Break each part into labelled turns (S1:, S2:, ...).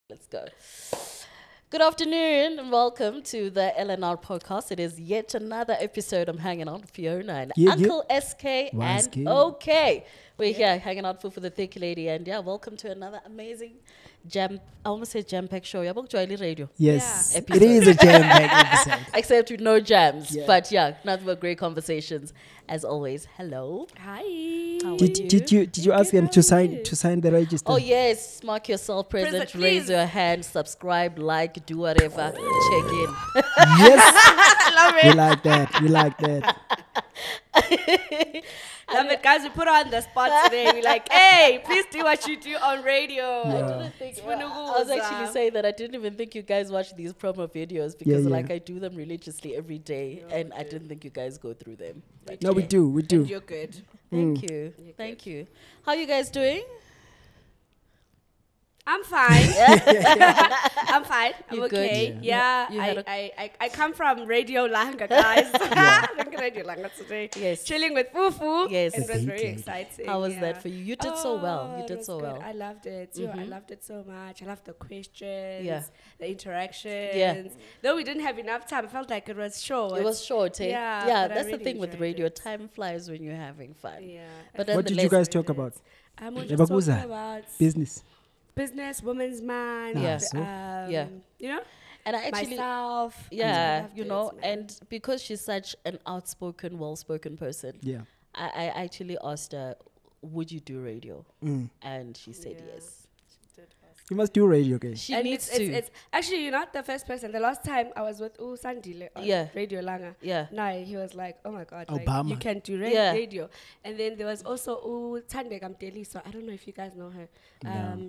S1: Let's go. Good afternoon and welcome to the LNR podcast. It is yet another episode. I'm hanging out with Fiona and Uncle SK
S2: What's
S1: and
S2: good?
S1: OK. We're here hanging out for the thick lady. And yeah, welcome to another amazing I almost said jam-packed show. Yeah, radio.
S2: Yes,
S1: Yeah.
S2: it is a jam-packed episode.
S1: Except with no jams.
S2: Yeah.
S1: But yeah, nothing but great conversations. As always, hello.
S3: Hi.
S1: How are
S2: Did you ask them to sign the register?
S1: Oh yes, mark yourself present, raise your hand, subscribe, like, do whatever, check in.
S2: Yes,
S3: Love
S2: we
S3: it.
S2: like that. We like that.
S3: Love it, guys. We put her on the spot today. We're like, hey, please do what you do on radio.
S2: Yeah.
S1: I was actually saying that I didn't even think you guys watch these promo videos because
S2: Yeah.
S1: I do them religiously every day, and I didn't think you guys go through them. But
S2: No, we
S1: yeah.
S2: do. We
S3: And
S2: do.
S3: you're good.
S1: Thank you, thank you. How you guys doing?
S3: I'm fine. I'm fine. I'm
S1: You good?
S3: okay.
S1: Yeah.
S3: Yeah.
S1: You had
S3: I come from Radio Langa, guys. Radio Langa today.
S1: Yes.
S3: Chilling with Fufu.
S1: Yes.
S3: And it was very
S2: Thank you.
S3: exciting.
S1: How was
S3: yeah.
S1: that for you? You did so well. You
S3: it
S1: did
S3: was
S1: so
S3: good.
S1: well.
S3: I loved it too. I loved it so much. I loved the questions,
S1: Yeah.
S3: the interactions.
S1: Yeah.
S3: Though we didn't have enough time, I felt like it was short.
S1: It was short, eh?
S3: Yeah,
S1: Yeah,
S3: but I
S1: that's the
S3: really
S1: thing with
S3: enjoyed
S1: radio.
S3: it.
S1: Time flies when you're having fun.
S3: Yeah.
S1: But
S2: What did you
S1: nonetheless-
S2: guys talk about?
S3: We're just talking
S2: Ebakuza.
S3: about
S2: Business.
S3: business, women's man.
S1: Yeah.
S2: So?
S1: Yeah.
S3: You know,
S1: And I actually,
S3: myself.
S1: yeah,
S3: loved
S1: you
S3: it,
S1: know,
S3: man.
S1: and because she's such an outspoken, well-spoken person,
S2: Yeah.
S1: I actually asked her, would you do radio?
S2: Mm.
S1: And she said
S3: Yeah.
S1: yes.
S2: You must do radio, guys.
S1: She
S3: And
S1: needs
S3: it's,
S1: to.
S3: it's actually, you're not the first person. The last time I was with Sandile on
S1: Yeah.
S3: Radio Langa.
S1: Yeah.
S3: No, he was like, "Oh my God, like,
S2: Obama.
S3: you can do
S1: Yeah.
S3: radio." And then there was also Tande Gamteli. So I don't know if you guys know her.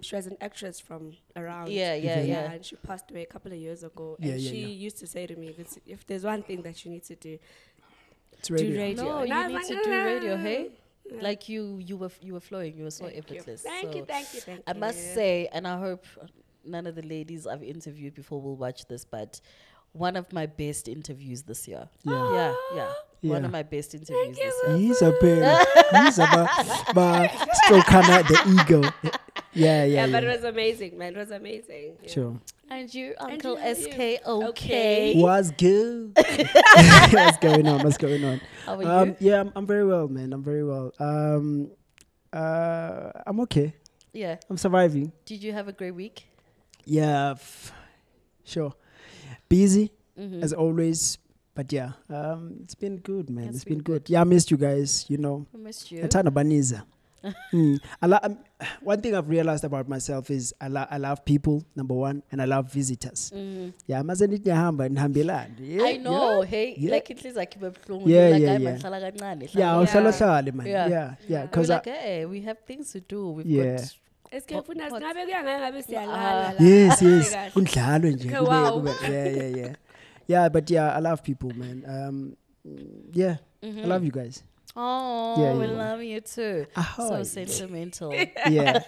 S3: She was an actress from around.
S1: Yeah, yeah, yeah.
S3: And she passed away a couple of years ago.
S2: Yeah,
S3: and
S2: yeah,
S3: she
S2: yeah.
S3: used to say to me, if there's one thing that you need to do,
S2: It's radio.
S3: do radio.
S1: No,
S3: And I
S1: you
S3: was
S1: need to
S3: like,
S1: do
S3: "Nah."
S1: radio, hey?
S3: Yeah.
S1: Like you were flowing. You were so
S3: Thank you.
S1: effortless.
S3: Thank
S1: so
S3: you, thank you, thank you.
S1: I must say, and I hope none of the ladies I've interviewed before will watch this, but one of my best interviews this year.
S2: Yeah.
S1: Yeah.
S2: Yeah.
S1: One of my best interviews this year.
S2: He's a pain. He's a stroke out the ego. Yeah,
S3: Yeah,
S2: yeah,
S3: but it
S2: yeah.
S3: was amazing, man. It was amazing. Yeah.
S2: Sure.
S1: And you,
S3: And
S1: Uncle
S3: you,
S1: SK, okay.
S3: Okay.
S2: What's good? What's going on? What's going on?
S1: How are you?
S2: Yeah, I'm very well, man. I'm very well. I'm okay.
S1: Yeah.
S2: I'm surviving.
S1: Did you have a great week?
S2: Yeah, sure. Busy
S1: Mm-hmm.
S2: as always, but yeah, it's been good, man.
S1: It's
S2: It's been
S1: been
S2: good. Yeah, I missed you guys. You know,
S1: I missed you.
S2: Atana Baniza. One thing I've realized about myself is I love people, number one, and I love visitors. Yeah,
S1: I know, hey,
S2: Yeah.
S1: like it is like a
S2: Yeah,
S1: like
S2: yeah,
S1: I'm
S2: yeah.
S1: a hlala kancane,
S2: Yeah,
S1: hlala
S2: uhlala
S1: kancane.
S2: hlale, man.
S1: Yeah.
S2: Yeah, yeah,
S1: We're
S2: because
S1: like, hey, we have things to do. We've
S2: Yeah.
S1: got
S3: Esikhathini
S1: What-
S3: singabe kuyangabe siyalala la.
S2: yes, yes,
S3: Kahle.
S2: undlalo nje.
S3: Okay, wow.
S2: Yeah. Yeah, but yeah, I love people, man. Yeah, I love you guys.
S1: oh,
S2: Yeah,
S1: we
S2: yeah.
S1: love you too. So
S2: Ahoy.
S1: sentimental.
S2: Yeah,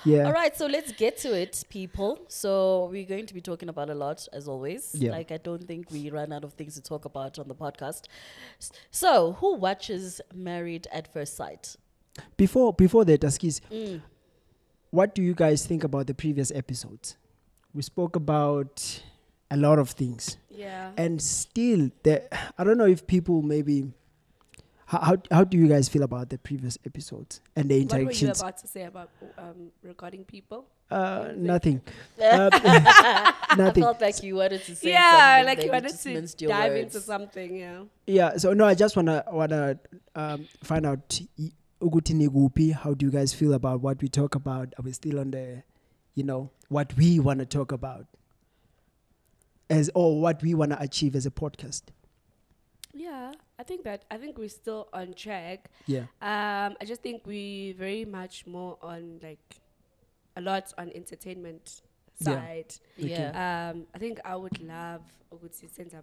S2: yeah.
S1: All right, so let's get to it, people. So we're going to be talking about a lot, as always.
S2: Yeah.
S1: Like, I don't think we run out of things to talk about on the podcast. So, who watches Married at First Sight?
S2: Before that, Askis, what do you guys think about the previous episodes? We spoke about a lot of things,
S3: Yeah.
S2: and still, I don't know if people maybe. How do you guys feel about the previous episodes and the
S3: What were you
S2: interactions?
S3: about to say about regarding people?
S2: Nothing.
S1: I
S2: Nothing.
S1: felt like you wanted to say
S3: Yeah,
S1: something.
S3: like
S1: then
S3: you wanted
S1: just
S3: to
S1: minced your
S3: dive
S1: words.
S3: into something, yeah.
S2: Yeah. So no, I just wanna find out. Ukuthi nikupi, how do you guys feel about what we talk about? Are we still on the, what we want to talk about, or what we want to achieve as a podcast?
S3: Yeah, I think we're still on track.
S2: Yeah.
S3: I just think we very much more on like a lot on entertainment
S2: Yeah.
S3: side.
S1: Yeah.
S3: I think I would love ukuthi senze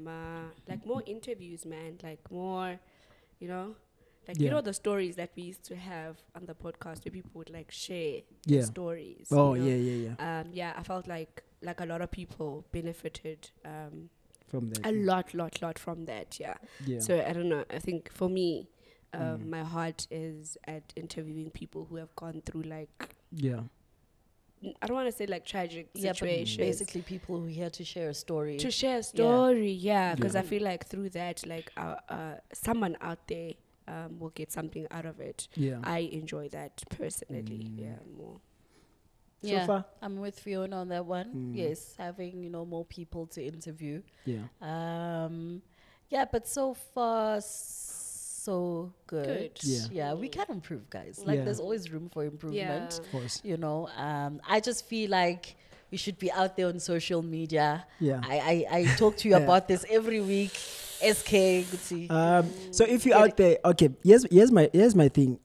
S3: like more interviews, man, like more, like
S2: Yeah.
S3: the stories that we used to have on the podcast where people would like share
S2: Yeah.
S3: their stories.
S2: Oh,
S3: you know?
S2: yeah.
S3: Yeah, I felt like a lot of people benefited
S2: From that.
S3: a lot from that. Yeah.
S2: Yeah.
S3: So I don't know. I think for me, my heart is at interviewing people who have gone through like
S2: Yeah.
S3: I don't want to say like tragic
S1: Yeah, but
S3: situations.
S1: basically people who are here to share a story.
S3: To share a story, yeah, because I feel like through that, like someone out there will get something out of it.
S2: Yeah.
S3: I enjoy that personally. Yeah, more.
S1: Yeah,
S2: So far?
S1: I'm with Fiona on that one. Yes, having more people to interview.
S2: Yeah.
S1: Yeah, but so far so good.
S2: Yeah.
S1: We can improve, guys. Like there's always room for improvement.
S3: Yeah.
S2: Of course.
S1: I just feel like we should be out there on social media.
S2: Yeah.
S1: I talk to you about this every week. SK, good see.
S2: So if you're out there, okay, here's my thing.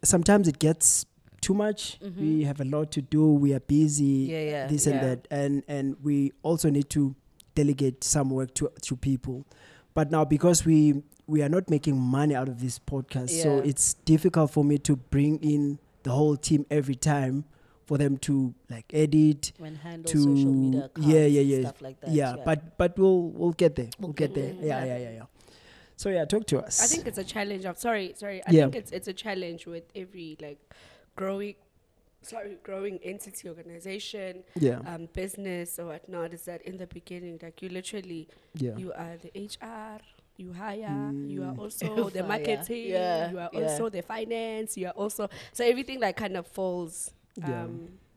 S2: Sometimes it gets too much. We have a lot to do. We are busy. This and that, and we also need to delegate some work to people. But now because we are not making money out of this podcast, so it's difficult for me to bring in the whole team every time for them to like edit,
S1: when handle social media accounts, stuff like that.
S2: But we'll get there. We'll get there. Yeah. So talk to us.
S3: I think it's a challenge of sorry. I think it's a challenge with every like growing entity, organization, business or whatnot. Is that in the beginning, like you literally you are the HR, you hire, you are also the marketing, you are also the finance, you are also so everything like kind of falls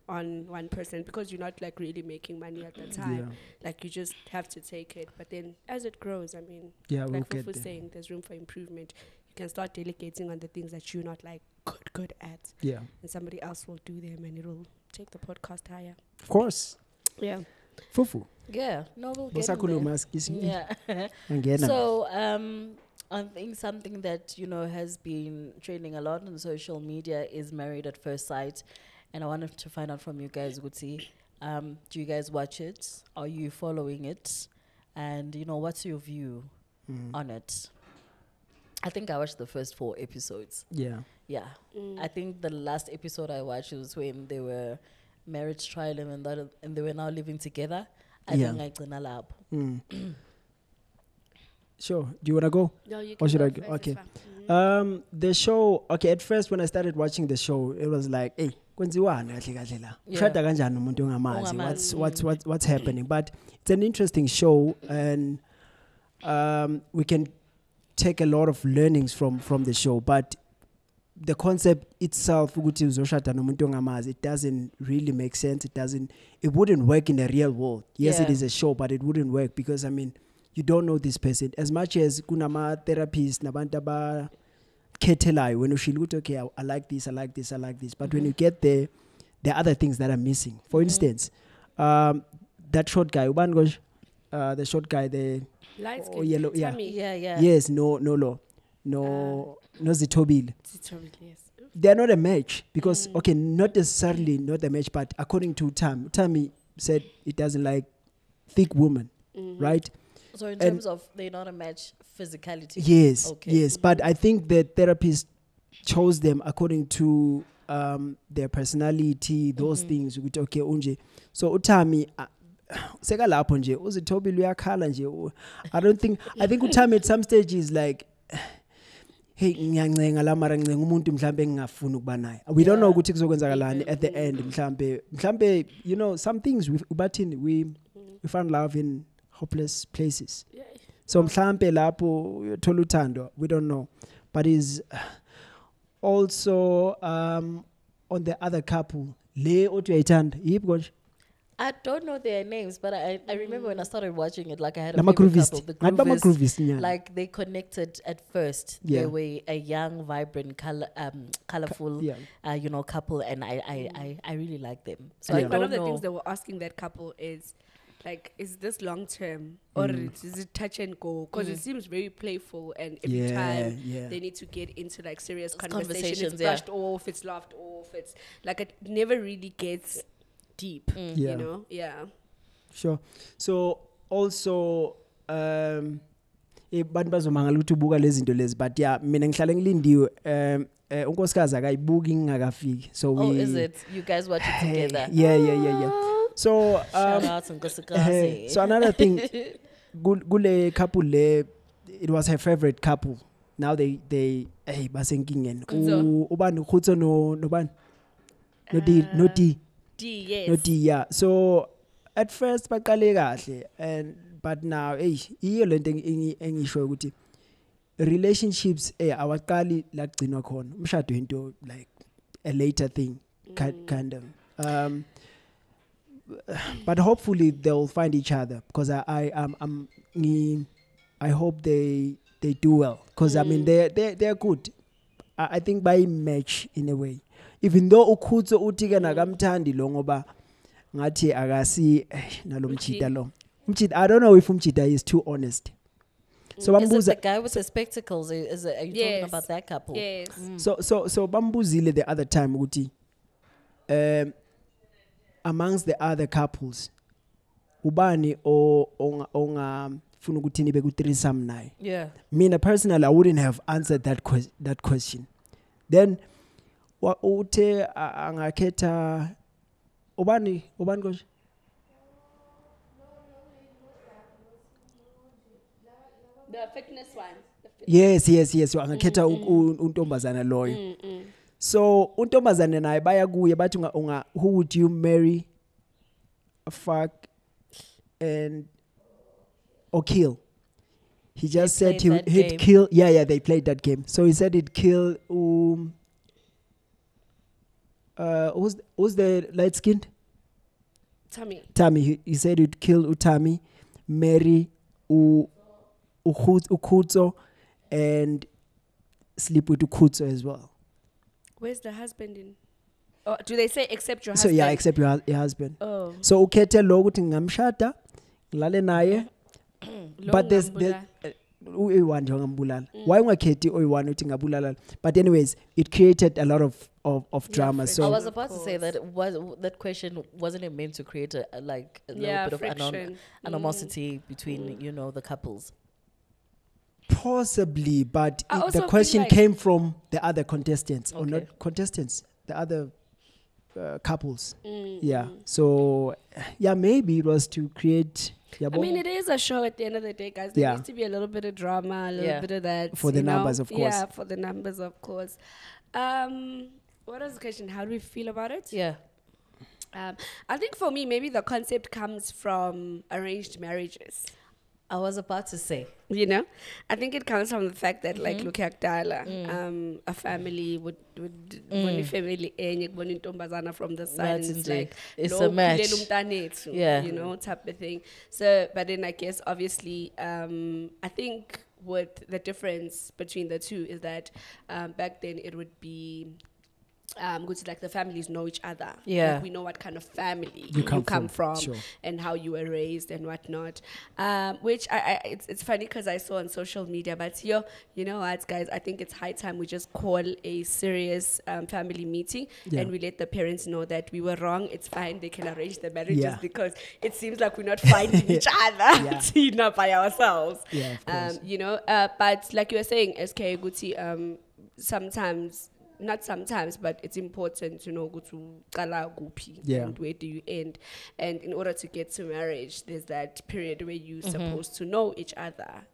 S3: on one person because you're not like really making money at the time. Like you just have to take it. But then as it grows, I mean,
S2: we'll
S3: like
S2: get
S3: Fufu's
S2: there.
S3: saying, there's room for improvement. You can start delegating on the things that you're not like good at.
S2: Yeah.
S3: And somebody else will do them and it'll take the podcast higher.
S2: Of course.
S3: Yeah.
S2: Fufu.
S1: Yeah. No, we'll get there.
S2: Yeah.
S1: So, I think something that, has been trending a lot on social media is Married at First Sight. And I wanted to find out from you guys, Guti, do you guys watch it? Are you following it? And, what's your view on it? I think I watched the first 4 episodes.
S2: Yeah.
S1: Yeah. I think the last episode I watched was when they were marriage trial and they were now living together. I think I can lab.
S2: Sure. Do you want to go?
S3: No, you
S2: Or
S3: can
S2: should I
S3: go
S2: go?
S3: first,
S2: Okay.
S3: it's fine.
S2: The show, okay, at first when I started watching the show, it was like, hey, kwenziwani kahle la? Ushada kanjani umuntu ongamazi? What's happening? But it's an interesting show, and we can take a lot of learnings from the show. But the concept itself, ukuthi uzoshada nomuntu ongamazi, it doesn't really make sense. It wouldn't work in the real world. Yes, it is a show, but it wouldn't work because you don't know this person. As much as kunama therapists nabantu abakhetelayo when ushilo ukuthi okay, I like this. But when you get there are other things that are missing. For instance, that short guy, the short guy, the
S3: Light skin,
S2: yellow,
S3: Tammy.
S2: Yes, no Zitobile.
S3: Yes.
S2: They're not a match because okay, not necessarily not a match, but according to Tammy said it doesn't like thick women, right?
S1: So in terms of they're not a match physicality.
S2: Yes,
S1: okay.
S2: Yes. But I think the therapist chose them according to their personality, those things. Okay, unje. So Utami seka lapho nje uZithobile uyakhala nje. I think Utami at some stage is like hey ngiyancenga la mara ngicenga umuntu mhlambe engingafuni ukuba naye. We don't know ukuthi kuzokwenzakalani at the end mhlambe some things we find love in hopeless places. So mhlambe lapho uyothola uthando, we don't know. But is also on the other couple le othi uyayithanda yiphi konje?
S1: I don't know their names, but I remember when I started watching it, like I had a
S2: Lama
S1: favorite couple, the
S2: Groovists.
S1: Groovists,
S2: Nyana.
S1: like they connected at first.
S2: Yeah.
S1: They were a young, vibrant, colorful, couple, and I really like them. So I don't
S3: One of the
S1: know.
S3: things they were asking that couple is, like, is this long term or is it touch and go? Because it seems very playful, and every time they need to get into like serious conversation, it's brushed off, it's laughed off, it's like it never really gets deep, you know? Yeah.
S2: Sure. So also abantu bazomangala ukuthi ubuka lezi zinto lezi, but mina ngihlale ngilindiwe unkosikazi akayibuki ngingakafiki. So
S1: is it? You guys watch it together?
S2: Yeah. So
S1: Shout out to Nkosikazi.
S2: so another thing, kule couple le, it was her favorite couple. Now they basenkingeni. Ubani Khutso no bani? No D, no D.
S3: D, yes.
S2: No D, yeah. So at first baqale kahle, and but now iyo lento engisho ukuthi relationships awaqali la kugcinwa khona. Umshado into like a later thing kind of. But hopefully they'll find each other, because I hope they do well, because I mean they're good. I think by match in a way, even though ukhutso uthi ke nakamthandi lo ngoba ngathi akasi nalo mchita lo mchita. I don't know if umchita is too honest. So
S1: is it the guy with the spectacles? Are you talking about that couple?
S3: Yes.
S2: So bambuzile the other time ukuthi amongst the other couples ubani ongafuna ukuthi nibe ku threesome naye.
S1: Yeah.
S2: Mina personally I wouldn't have answered that question. Then uthe angakhetha ubani kosha?
S3: The fitness one.
S2: Yes. Angakhetha untombazana loyo. So untombazane naye baya kuye bathi who would you marry, fuck and or kill? He just said he'd kill. Yeah, they played that game. So he said he'd kill who's the light skinned? Tammy. He said he'd kill Utami, marry Ukutso, and sleep with Ukutso as well.
S3: Where's the husband in? Oh, do they say except your
S2: So
S3: husband?
S2: yeah, except your husband.
S3: Oh.
S2: So ukhethe lo ukuthi ngamshada ngilale naye. But there's uyi1 nje ngambulala. Why ungakhethi oyi1 uthi ngabulala? But anyways, it created a lot of drama. So
S1: I was about to say that that question wasn't meant to create a little bit of animosity between the couples.
S2: Possibly, but the question came from the other contestants, or not contestants, the other couples. Yeah. So, yeah, maybe it was to create.
S3: I mean, it is a show at the end of the day, guys. There needs to be a little bit of drama, a little bit of that.
S2: For the numbers, of course.
S3: Yeah, for the numbers, of course. What was the question? How do we feel about it?
S1: Yeah.
S3: I think for me, maybe the concept comes from arranged marriages.
S1: I was about to say,
S3: I think it comes from the fact that, like, look at Dala, a family would one family from the side,
S1: and
S3: it's like
S1: a match,
S3: type of thing. So, but then I guess obviously, I think what the difference between the two is that back then it would be. Good to, like, the families know each other.
S1: Yeah,
S3: like, we know what kind of family you come from
S2: sure.
S3: And how you were raised and whatnot. Which it's funny because I saw on social media, but you know what, guys? I think it's high time we just call a serious family meeting and we let the parents know that we were wrong. It's fine; they can arrange the marriages because it seems like we're not finding each other by ourselves.
S2: Yeah, of course.
S3: But like you were saying, SK Guti, sometimes. Not sometimes, but it's important to know go to kala gupi and where do you end. And in order to get to marriage, there's that period where you're supposed to know each other,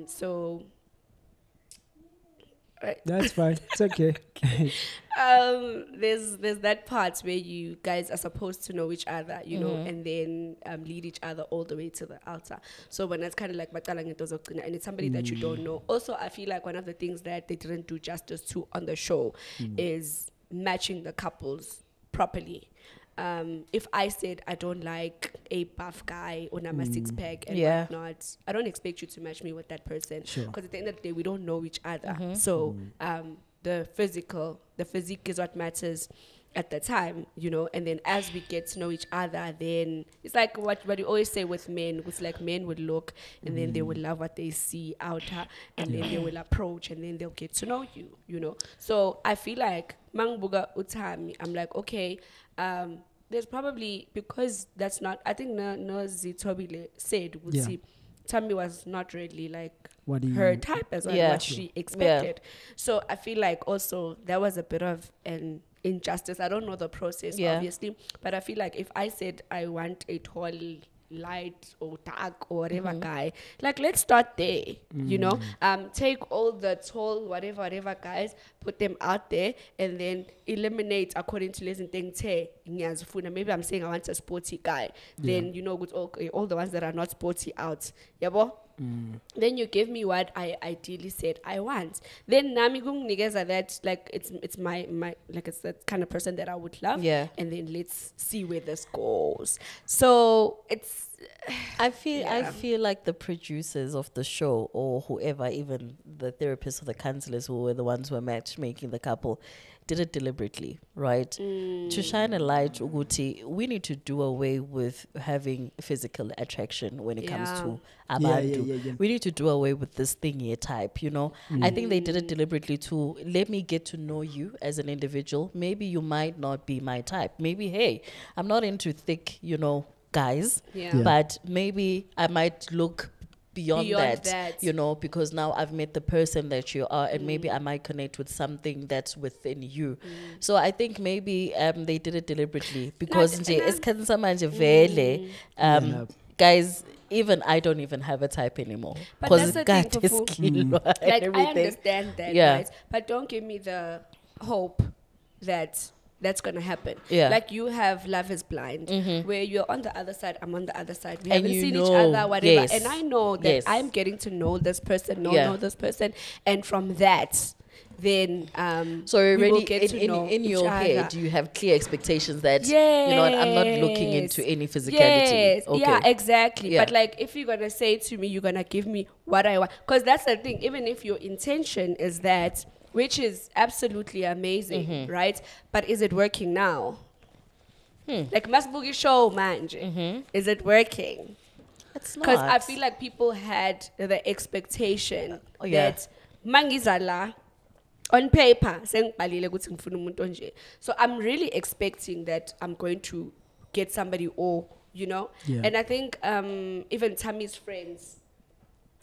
S3: so
S2: that's fine. It's okay.
S3: There's that part where you guys are supposed to know each other, and then lead each other all the way to the altar. So when it's kind of like and it's somebody that you don't know. Also, I feel like one of the things that they didn't do justice to on the show is matching the couples properly. If I said I don't like a buff guy or a six pack and whatnot, I don't expect you to match me with that person, because at the end of the day we don't know each other. So the physique is what matters at the time, and then as we get to know each other, then it's like what you always say with men. It's like men would look and then they would love what they see out her, and then they will approach and then they'll get to know you. So I feel like Mangbuga Utami, I'm like, okay, there's probably, because that's not, I think Nozi Tobile said, see, Tammy was not really like her type as well, what she expected. So I feel like also there was a bit of an injustice. I don't know the process, obviously, but I feel like if I said I want a tall light or dark or whatever guy. Like, let's start there, you know. Take all the tall whatever guys, put them out there, and then eliminate according to lesson thing. Maybe I'm saying I want a sporty guy. Then you know, with all the ones that are not sporty out. Yabo? Then you give me what I ideally said I want. Then namigung nigeza that like it's my like it's the kind of person that I would love.
S1: Yeah.
S3: And then let's see where this goes. So it's
S1: I feel like the producers of the show or whoever, even the therapists or the counselors who were the ones who were matchmaking the couple, did it deliberately, right? To shine a light, Uguti, we need to do away with having physical attraction when it comes to abantu. We need to do away with this thingy type, you know? I think they did it deliberately to let me get to know you as an individual. Maybe you might not be my type. Maybe, hey, I'm not into thick, you know, guys, but maybe I might look beyond that, you know, because now I've met the person that you are, and maybe I might connect with something that's within you. So I think maybe they did it deliberately because guys, even I don't even have a type anymore because God is
S3: like I understand that, guys, but don't give me the hope that that's gonna happen. Like you have Love is Blind, where you're on the other side, I'm on the other side. We haven't seen each other, whatever. And I know that I'm getting to know this person, know this person, and from that, then
S1: so already in your head you have clear expectations that you know what, I'm not looking into any physicality.
S3: Yeah, exactly. But like if you're gonna say to me, you're gonna give me what I want, because that's the thing. Even if your intention is that, which is absolutely amazing, right? But is it working now? Like Masbugi show, manje. Is it working?
S1: It's not.
S3: Because I feel like people had the expectation that mangizala on paper, so I'm really expecting that I'm going to get somebody, or you know. And I think even Tammy's friends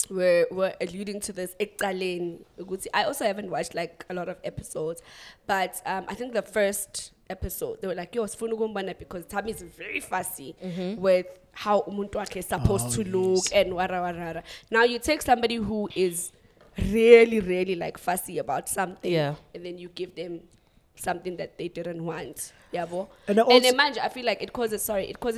S3: were alluding to this. I also haven't watched like a lot of episodes, but I think the first episode they were like, yo, because Tammy is very fussy with how umuntu wakhe is supposed to look and wara. Now you take somebody who is really like fussy about something, and then you give them something that they didn't want. And imagine, I feel like it causes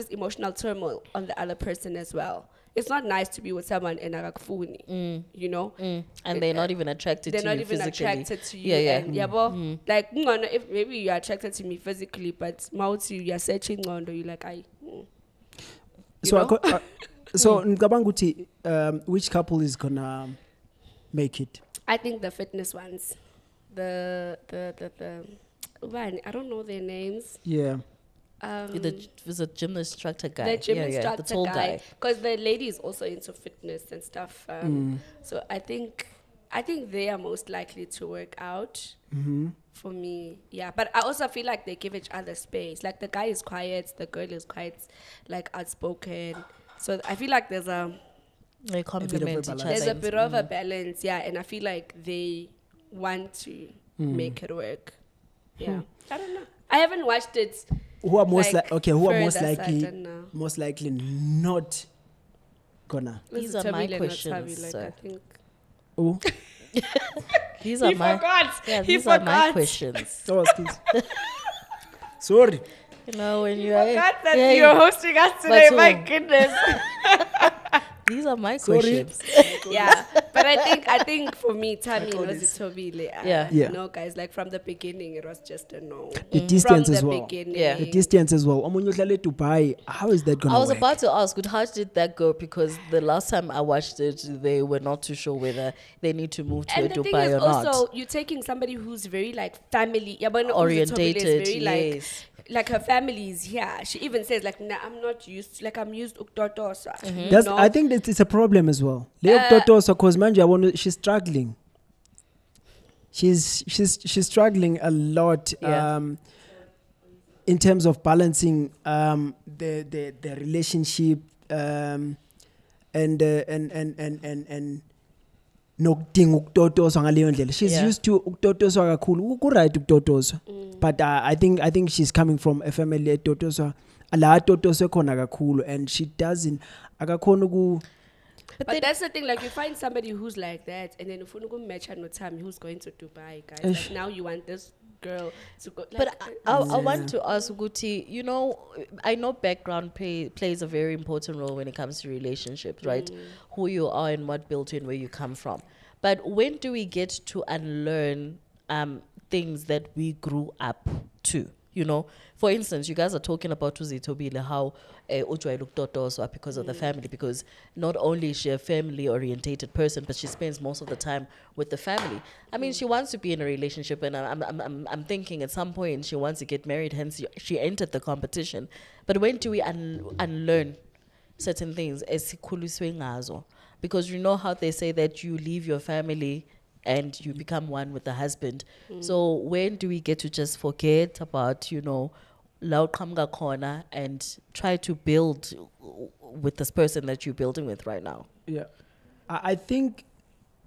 S3: emotional turmoil on the other person as well. It's not nice to be with someone in a you know,
S1: and they're not even attracted to you. They're not even attracted
S3: to you. And like, if maybe you're attracted to me physically, but you're searching on, you're like,
S2: which couple is gonna make it?
S3: I think the fitness ones, the I don't know their names.
S1: There's a gym instructor guy.
S3: The gym instructor, the tall guy. Because the lady is also into fitness and stuff. So I think they are most likely to work out for me. But I also feel like they give each other space. Like the guy is quiet, the girl is quite like outspoken. So I feel like there's
S1: they complement each other.
S3: There's a bit of a balance, and I feel like they want to make it work. I don't know. I haven't watched it.
S2: Who are most likely not gonna?
S1: These are my questions.
S2: Oh,
S1: these are my questions.
S2: Sorry.
S1: You know when you
S3: forgot that you're hosting us today. My goodness.
S1: These are my questions.
S3: But I think for me, Tammy knows it totally. No, guys, like from the beginning, it was just a no.
S2: The distance as well.
S3: The
S2: distance as well. Dubai, how is that going to work?
S1: I was about to ask, how did that go? Because the last time I watched it, they were not too sure whether they need to move to Dubai or not. And the thing is also,
S3: you're taking somebody who's very like family
S1: orientated,
S3: very like her family is here. She even says like, nah, I'm not used, like I'm used uktotosa.
S2: I think that it's a problem as well. Because manje she's struggling. She's struggling a lot in terms of balancing the relationship and nokudinga ukutotoswa ngaleyo ndlela. She's used to ukutotoswa kakhulu. Ku right ukutotoswa. But I think she's coming from a family etotoswa la toto sekhona kakhulu, and she doesn't akakhona ku.
S3: But that's the thing, like you find somebody who's like that, and then if you go match no time, who's going to Dubai, guys? Like now you want this girl to go. Like,
S1: but I want to ask Guti, you know, I know background plays a very important role when it comes to relationships, right? Who you are and what built you and where you come from. But when do we get to unlearn things that we grew up to? You know, for instance, you guys are talking about Uzitobile, how Ujwai looked also because of the family, because not only is she a family orientated person, but she spends most of the time with the family. I mean, she wants to be in a relationship, and I'm thinking at some point she wants to get married, hence she entered the competition. But when do we unlearn certain things? Because you know how they say that you leave your family and you become one with the husband. So when do we get to just forget about, you know, corner and try to build with this person that you're building with right now?
S2: Yeah, I think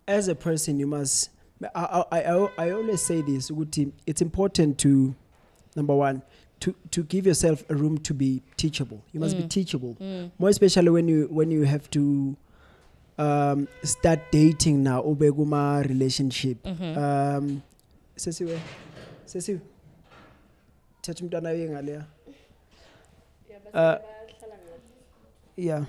S2: as a person you must. I always say this. It's important to, number one, to give yourself a room to be teachable. You must be teachable, more especially when you have to. Start dating now, obeguma relationship. Sesiwe, touch mntwana yengalea. Yeah.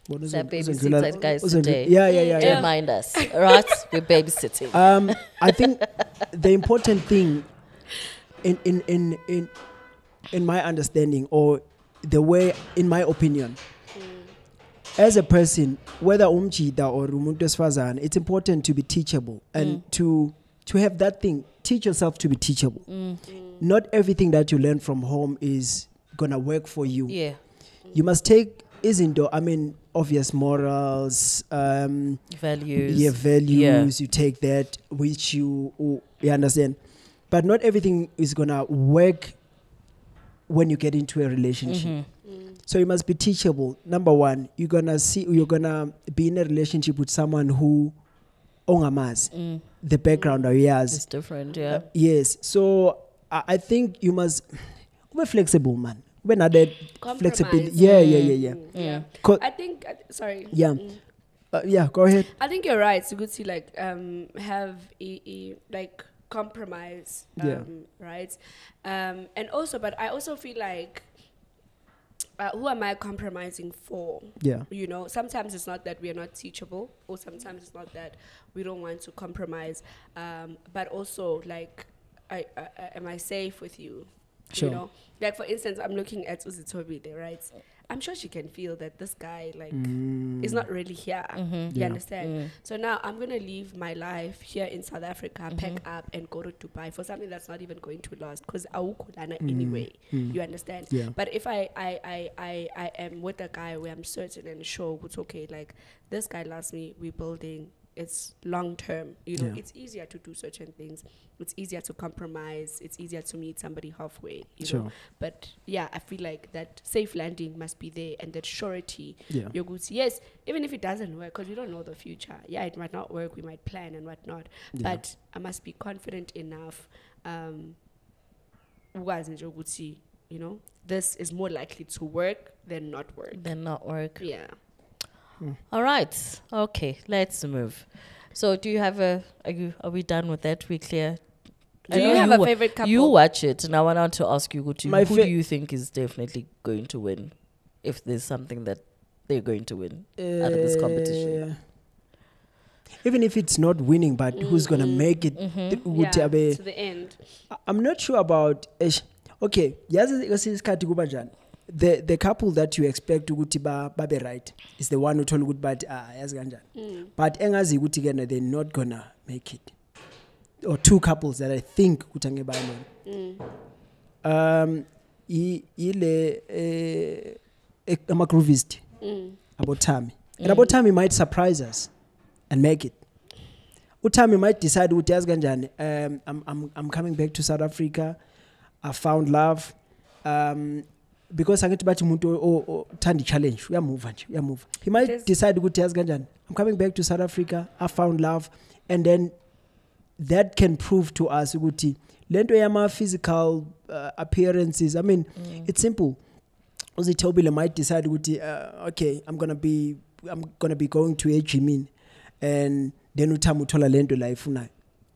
S1: Babysitter guys today.
S2: Yeah.
S1: Remind us, right? We're babysitting.
S2: I think the important thing, in my understanding, or the way, in my opinion. As a person, whether umjida or umuntu wesifazane, it's important to be teachable and to have that thing. Teach yourself to be teachable. Not everything that you learn from home is gonna work for you.
S1: Yeah,
S2: you must take obvious morals,
S1: values.
S2: Yeah, values. You take that which you understand, but not everything is gonna work when you get into a relationship. So you must be teachable. Number one, you're gonna be in a relationship with someone who ongamas. The background of yours
S1: is different, yeah.
S2: Yes. So I think you must be flexible, man. We're not that flexibility. Yeah.
S3: I think sorry.
S2: Yeah. Yeah, go ahead.
S3: I think you're right. It's good to like have a like compromise. Right. And also, but I also feel like who am I compromising for?
S2: Yeah.
S3: You know, sometimes it's not that we are not teachable, or sometimes it's not that we don't want to compromise. But also, like, am I safe with you?
S2: Sure.
S3: You know, like for instance, I'm looking at Uzitobi there, right? I'm sure she can feel that this guy like is not really here. You understand? So now I'm gonna leave my life here in South Africa, pack up and go to Dubai for something that's not even going to last, because anyway. You understand?
S2: Yeah.
S3: But if I am with a guy where I'm certain and sure it's okay, like this guy loves me, we're building, it's long term, you know. It's easier to do certain things, it's easier to compromise, it's easier to meet somebody halfway, you know. But yeah, I feel like that safe landing must be there, and that surety. You're good. Yes, even if it doesn't work, because we don't know the future. Yeah, it might not work, we might plan and whatnot, but I must be confident enough, you know, this is more likely to work than not work. Yeah.
S1: All right. Okay, let's move. So do you have are we done with that? We clear?
S3: Do you have a favorite couple?
S1: You watch it, and I want to ask you, who do you think is definitely going to win, if there's something that they're going to win out of this competition?
S2: Even if it's not winning, but who's going to make it
S3: to the end?
S2: I'm not sure about... Okay, the couple that you expect to be right is the one who told good, but but engazi ukuthi again they're not gonna make it. Or two couples that I think kutange ile ama groovist about Tammy. And about Tammy might surprise us and make it. Utami might decide ukuthi yazi kanjani, I'm coming back to South Africa. I found love. Because angithi bathi umuntu othanda challenge uyamove. He might decide ukuthi yazi kanjani, I'm coming back to South Africa, I found love, and then that can prove to us ukuthi lento yama physical appearances, I mean, it's simple. uzithobile might decide ukuthi okay, I'm gonna be going to a gym and then uThami uthola lento la ifunayo.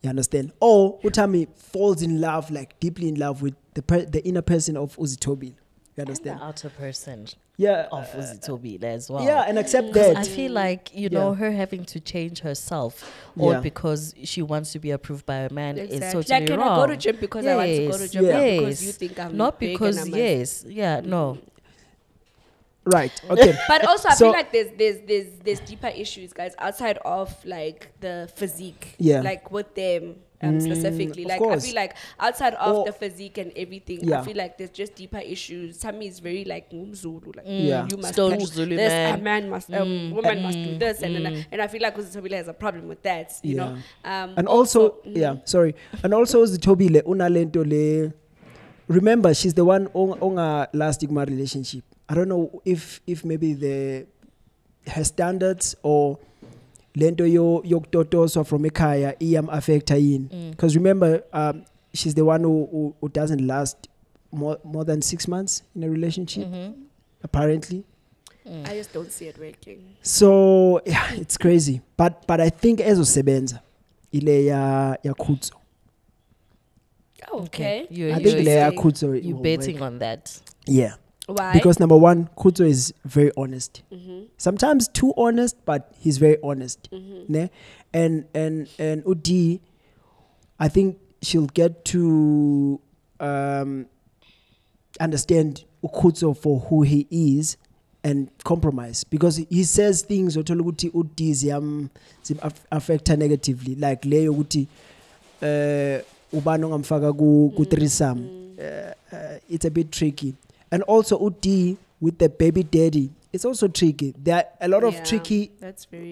S2: You understand? Or uThami falls in love, like deeply in love with the inner person of uzithobile. You understand?
S1: And the outer person.
S2: Yeah,
S1: of uzithobile as well.
S2: Yeah, and accept that.
S1: I feel like, you know, her having to change herself all because she wants to be approved by a man is totally
S3: like, can
S1: wrong.
S3: I go to gym because I want to go to gym, not because you think I'm
S1: not
S3: big
S1: because
S3: and I'm
S1: no.
S2: Right. Okay.
S3: But also, I feel like there's deeper issues, guys, outside of like the physique.
S2: Yeah.
S3: Like with them specifically. Like
S2: course.
S3: I feel like outside of the physique and everything,
S2: Yeah.
S3: I feel like there's just deeper issues. Sami is very like Zulu, like you must
S1: Stone
S3: do
S1: Zulu
S3: this.
S1: man.
S3: A man must, woman must do this, and I feel like Uzitobile has a problem with that. You know.
S2: And also, sorry. And also, Uzitobile unalento le. Remember, she's the one on a last stigma relationship. I don't know if maybe her standards or lento yo totoswa from ekaya iam affect her in. Because remember, she's the one who doesn't last more than 6 months in a relationship, apparently.
S3: I just don't see it working.
S2: So yeah, it's crazy. But I think ezosebenza ile ya Khutso.
S3: Okay.
S2: I think ile ya Khutso.
S1: You're betting on that.
S2: Yeah.
S3: Why?
S2: Because number one, Khutso is very honest. Sometimes too honest, but he's very honest. Ne? And Udi, I think she'll get to understand Khutso for who he is and compromise, because he says things otoluguti Udi zim affect her negatively, like leyo guti ubano ngamfaka ku threesome. It's a bit tricky. And also Udi with the baby daddy, it's also tricky. There are a lot of tricky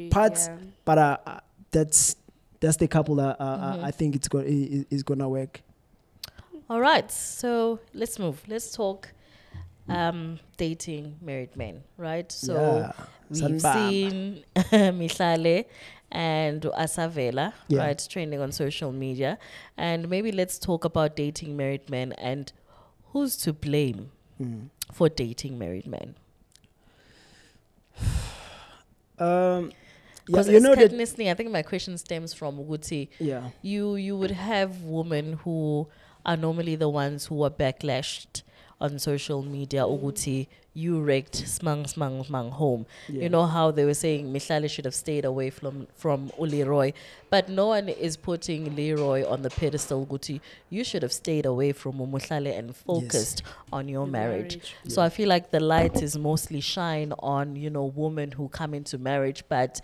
S2: parts, but that's the couple that I think is gonna work.
S1: All right, so let's move. Let's talk dating married men, right? So we've seen Mihlale and Asavele, right, trending on social media, and maybe let's talk about dating married men and who's to blame for dating married men. Because I think my question stems from Uguti.
S2: Yeah.
S1: You would have women who are normally the ones who are backlashed on social media. Uguti, you wrecked smang home. You know how they were saying Mihlale should have stayed away from Leroy, but no one is putting Leroy on the pedestal. Uguti, you should have stayed away from Mihlale and focused on your marriage. So I feel like the light is mostly shine on, you know, women who come into marriage, but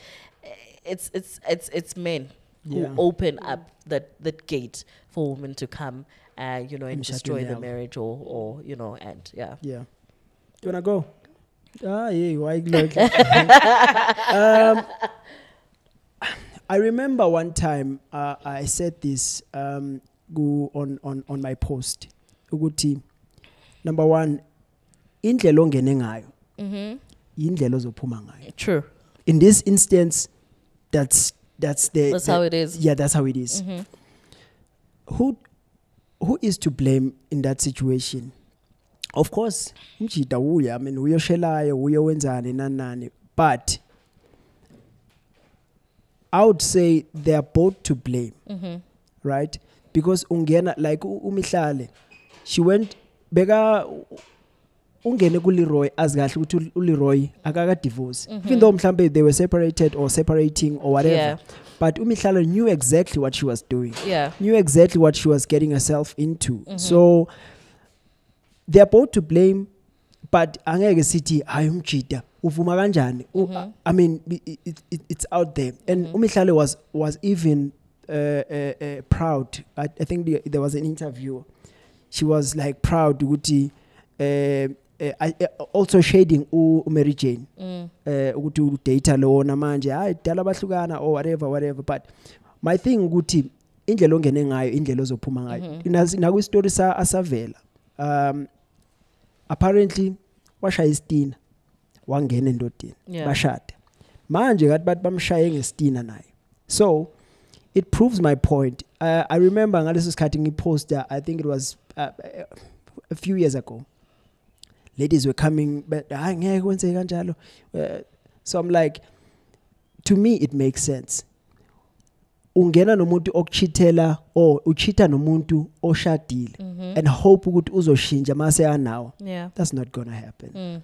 S1: it's men who open up that gate for women to come, you know, and destroy the marriage or you know, and yeah.
S2: You wanna go? Why? I remember one time I said this go on my post. Uguti, number one, indlela ongene ngayo, indlela ozophuma ngayo.
S1: True.
S2: In this instance, that's
S1: how it is.
S2: Yeah, that's how it is. Who is to blame in that situation? Of course, umjida uya, I mean, uyoshelayo, uyowenzani nanani, but I would say they are both to blame, right? Because ungena, like Mihlale, she went bega ungene ku Leroy as gahle ukuthi uLeroy akaka divorce, even though mhlambe they were separated or separating or whatever. But Mihlale knew exactly what she was doing. Knew exactly what she was getting herself into. So they are both to blame, but angeke sithi hayi umjida uvuma kanjani. I mean, it's out there. And Mihlale was even proud. I think there was an interview. She was like proud ukuthi also shading Mary Jane ukuthi data lona manje hayi dala bahlukana or whatever, but my thing ukuthi indlela ongene ngayo indlela ozophuma ngayo. Naku story sa Asavele, apparently washaya istina wangena endodeni bashada manje ngathi bathi bamshaye ngestina naye. So it proves my point. I remember ngaleso sikhathi ngiposta, I think it was a few years ago, ladies were coming, but so I'm like, to me it makes sense. Ungena nomuntu okuchithela or uchita nomuntu oshadile and hope ukuthi uzoshintsha mase anawo.
S1: Yeah.
S2: That's not gonna happen.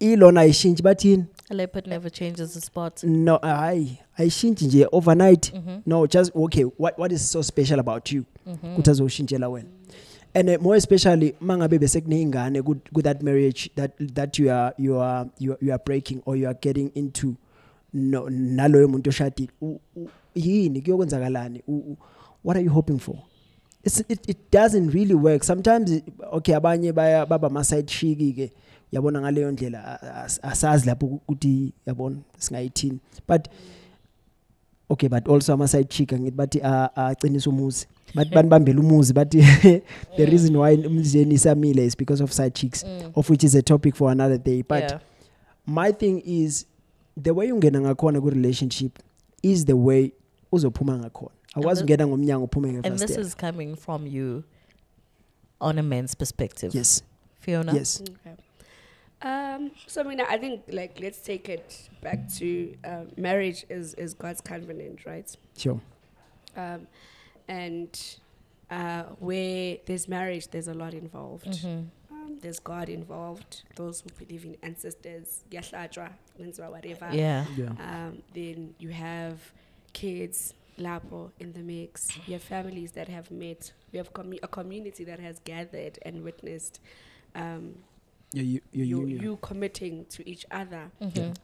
S2: Ilona ayishintshe bathini?
S1: A leopard never changes the spot.
S2: No, ayishintshe nje overnight. No, just okay, what is so special about you? Ukuthi azoshintshela wena. And more especially mangabe besekunengane good that marriage that you are breaking or you are getting into no naloyo muntu oshadile. Yini kuyokwenzakalani? What are you hoping for? It doesn't really work. Sometimes okay abanye baba ma side chick ke yabona ngaleyo ndlela asazi lapho ukuthi yabona singayithini, but okay, but also ama side chick ngithi bathi aqinisa umuzi but banibambela umuzi but the reason why umzeni isamile is because of side chicks, of which is a topic for another day. But my thing is the way ungena ngakhona ku relationship is the way uzophuma ngakhona. Akwazi ungena ngomnyango uphume ngeFirst.
S1: And this is coming from you on a man's perspective.
S2: Yes.
S1: Fiona?
S2: Yes.
S3: Okay. So I think like let's take it back to marriage is God's covenant, right?
S2: Sure.
S3: And where there's marriage, there's a lot involved. There's God involved. Those who believe in ancestors, whatever.
S1: Yeah.
S3: Then you have kids, lapo in the mix. You have families that have met. You have a community that has gathered and witnessed. You committing to each other,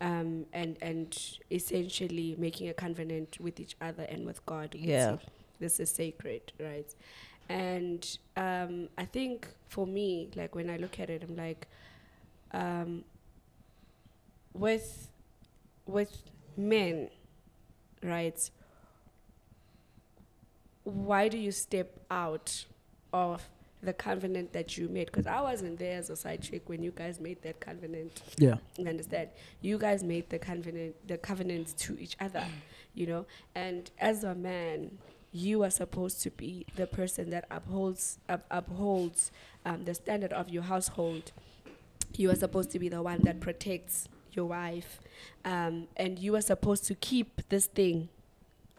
S3: and essentially making a covenant with each other and with God.
S1: Yeah,
S3: this is sacred, right? And I think for me, like when I look at it, I'm like, with men, right? Why do you step out of the covenant that you made? Because I wasn't there as a side chick when you guys made that covenant.
S2: Yeah.
S3: You understand? You guys made the covenant to each other, you know? And as a man, you are supposed to be the person that upholds the standard of your household. You are supposed to be the one that protects your wife. And you are supposed to keep this thing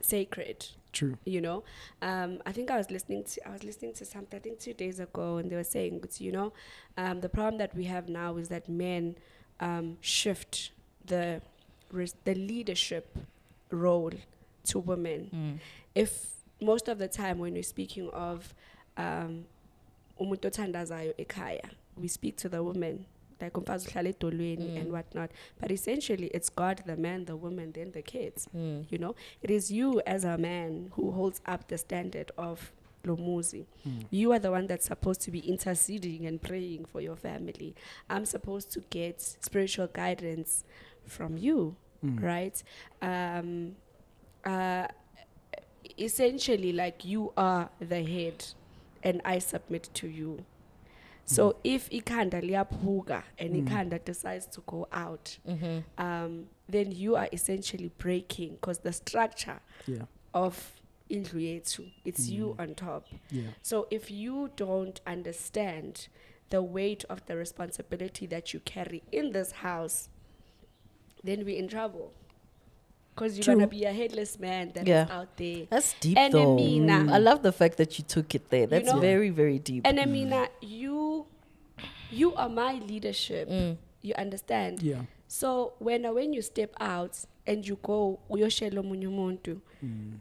S3: sacred.
S2: True.
S3: You know, I think I was listening to something, I think 2 days ago, and they were saying, you know, the problem that we have now is that men shift the leadership role to women. If most of the time when we're speaking of umuntu othandazayo ekhaya, we speak to the women, like and whatnot. But essentially, it's God, the man, the woman, then the kids. You know, it is you as a man who holds up the standard of Lomuzi. You are the one that's supposed to be interceding and praying for your family. I'm supposed to get spiritual guidance from you, right? Essentially, like you are the head, and I submit to you. So if Ikanda liaphuga and Ikanda decides to go out, then you are essentially breaking, because the structure of Indlu Yethu, it's you on top. So if you don't understand the weight of the responsibility that you carry in this house, then we're in trouble. Because you're going to be a headless man that is out there.
S1: That's deep, though. I love the fact that you took it there. That's very, very deep.
S3: And Amina, you are my leadership. You understand?
S2: Yeah.
S3: So when you step out and you go,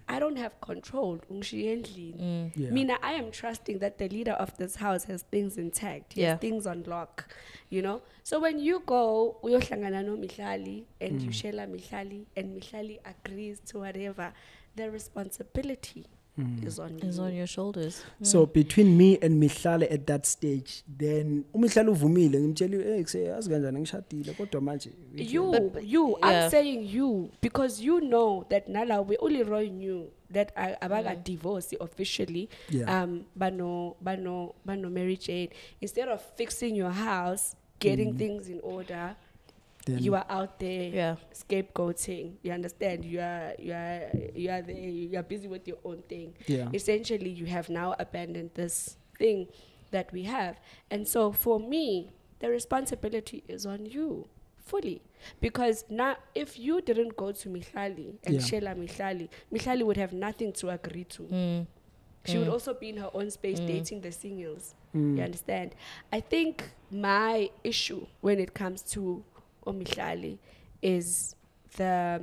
S3: I don't have control. Mina, I am trusting that the leader of this house has things intact. He has things on lock. You know? So when you go, Mihlali, and you share Mihlali, and Mihlali agrees to whatever, the responsibility is on
S1: your shoulders.
S2: So between me and Mihlali at that stage, then Mihlali uvumile ngimtshela yazi kanjani ngishadile kodwa manje
S3: I'm saying you, because you know that nala we only Roy knew that abaga divorced officially. Bano Mary Jane, instead of fixing your house, getting things in order, then you are out there scapegoating. You understand? You are there. You are busy with your own thing. Essentially, you have now abandoned this thing that we have. And so for me, the responsibility is on you fully. Because now, if you didn't go to Mihlali and Shela Mihlali would have nothing to agree to. She would also be in her own space dating the singles. You understand? I think my issue when it comes to Mihlali is the,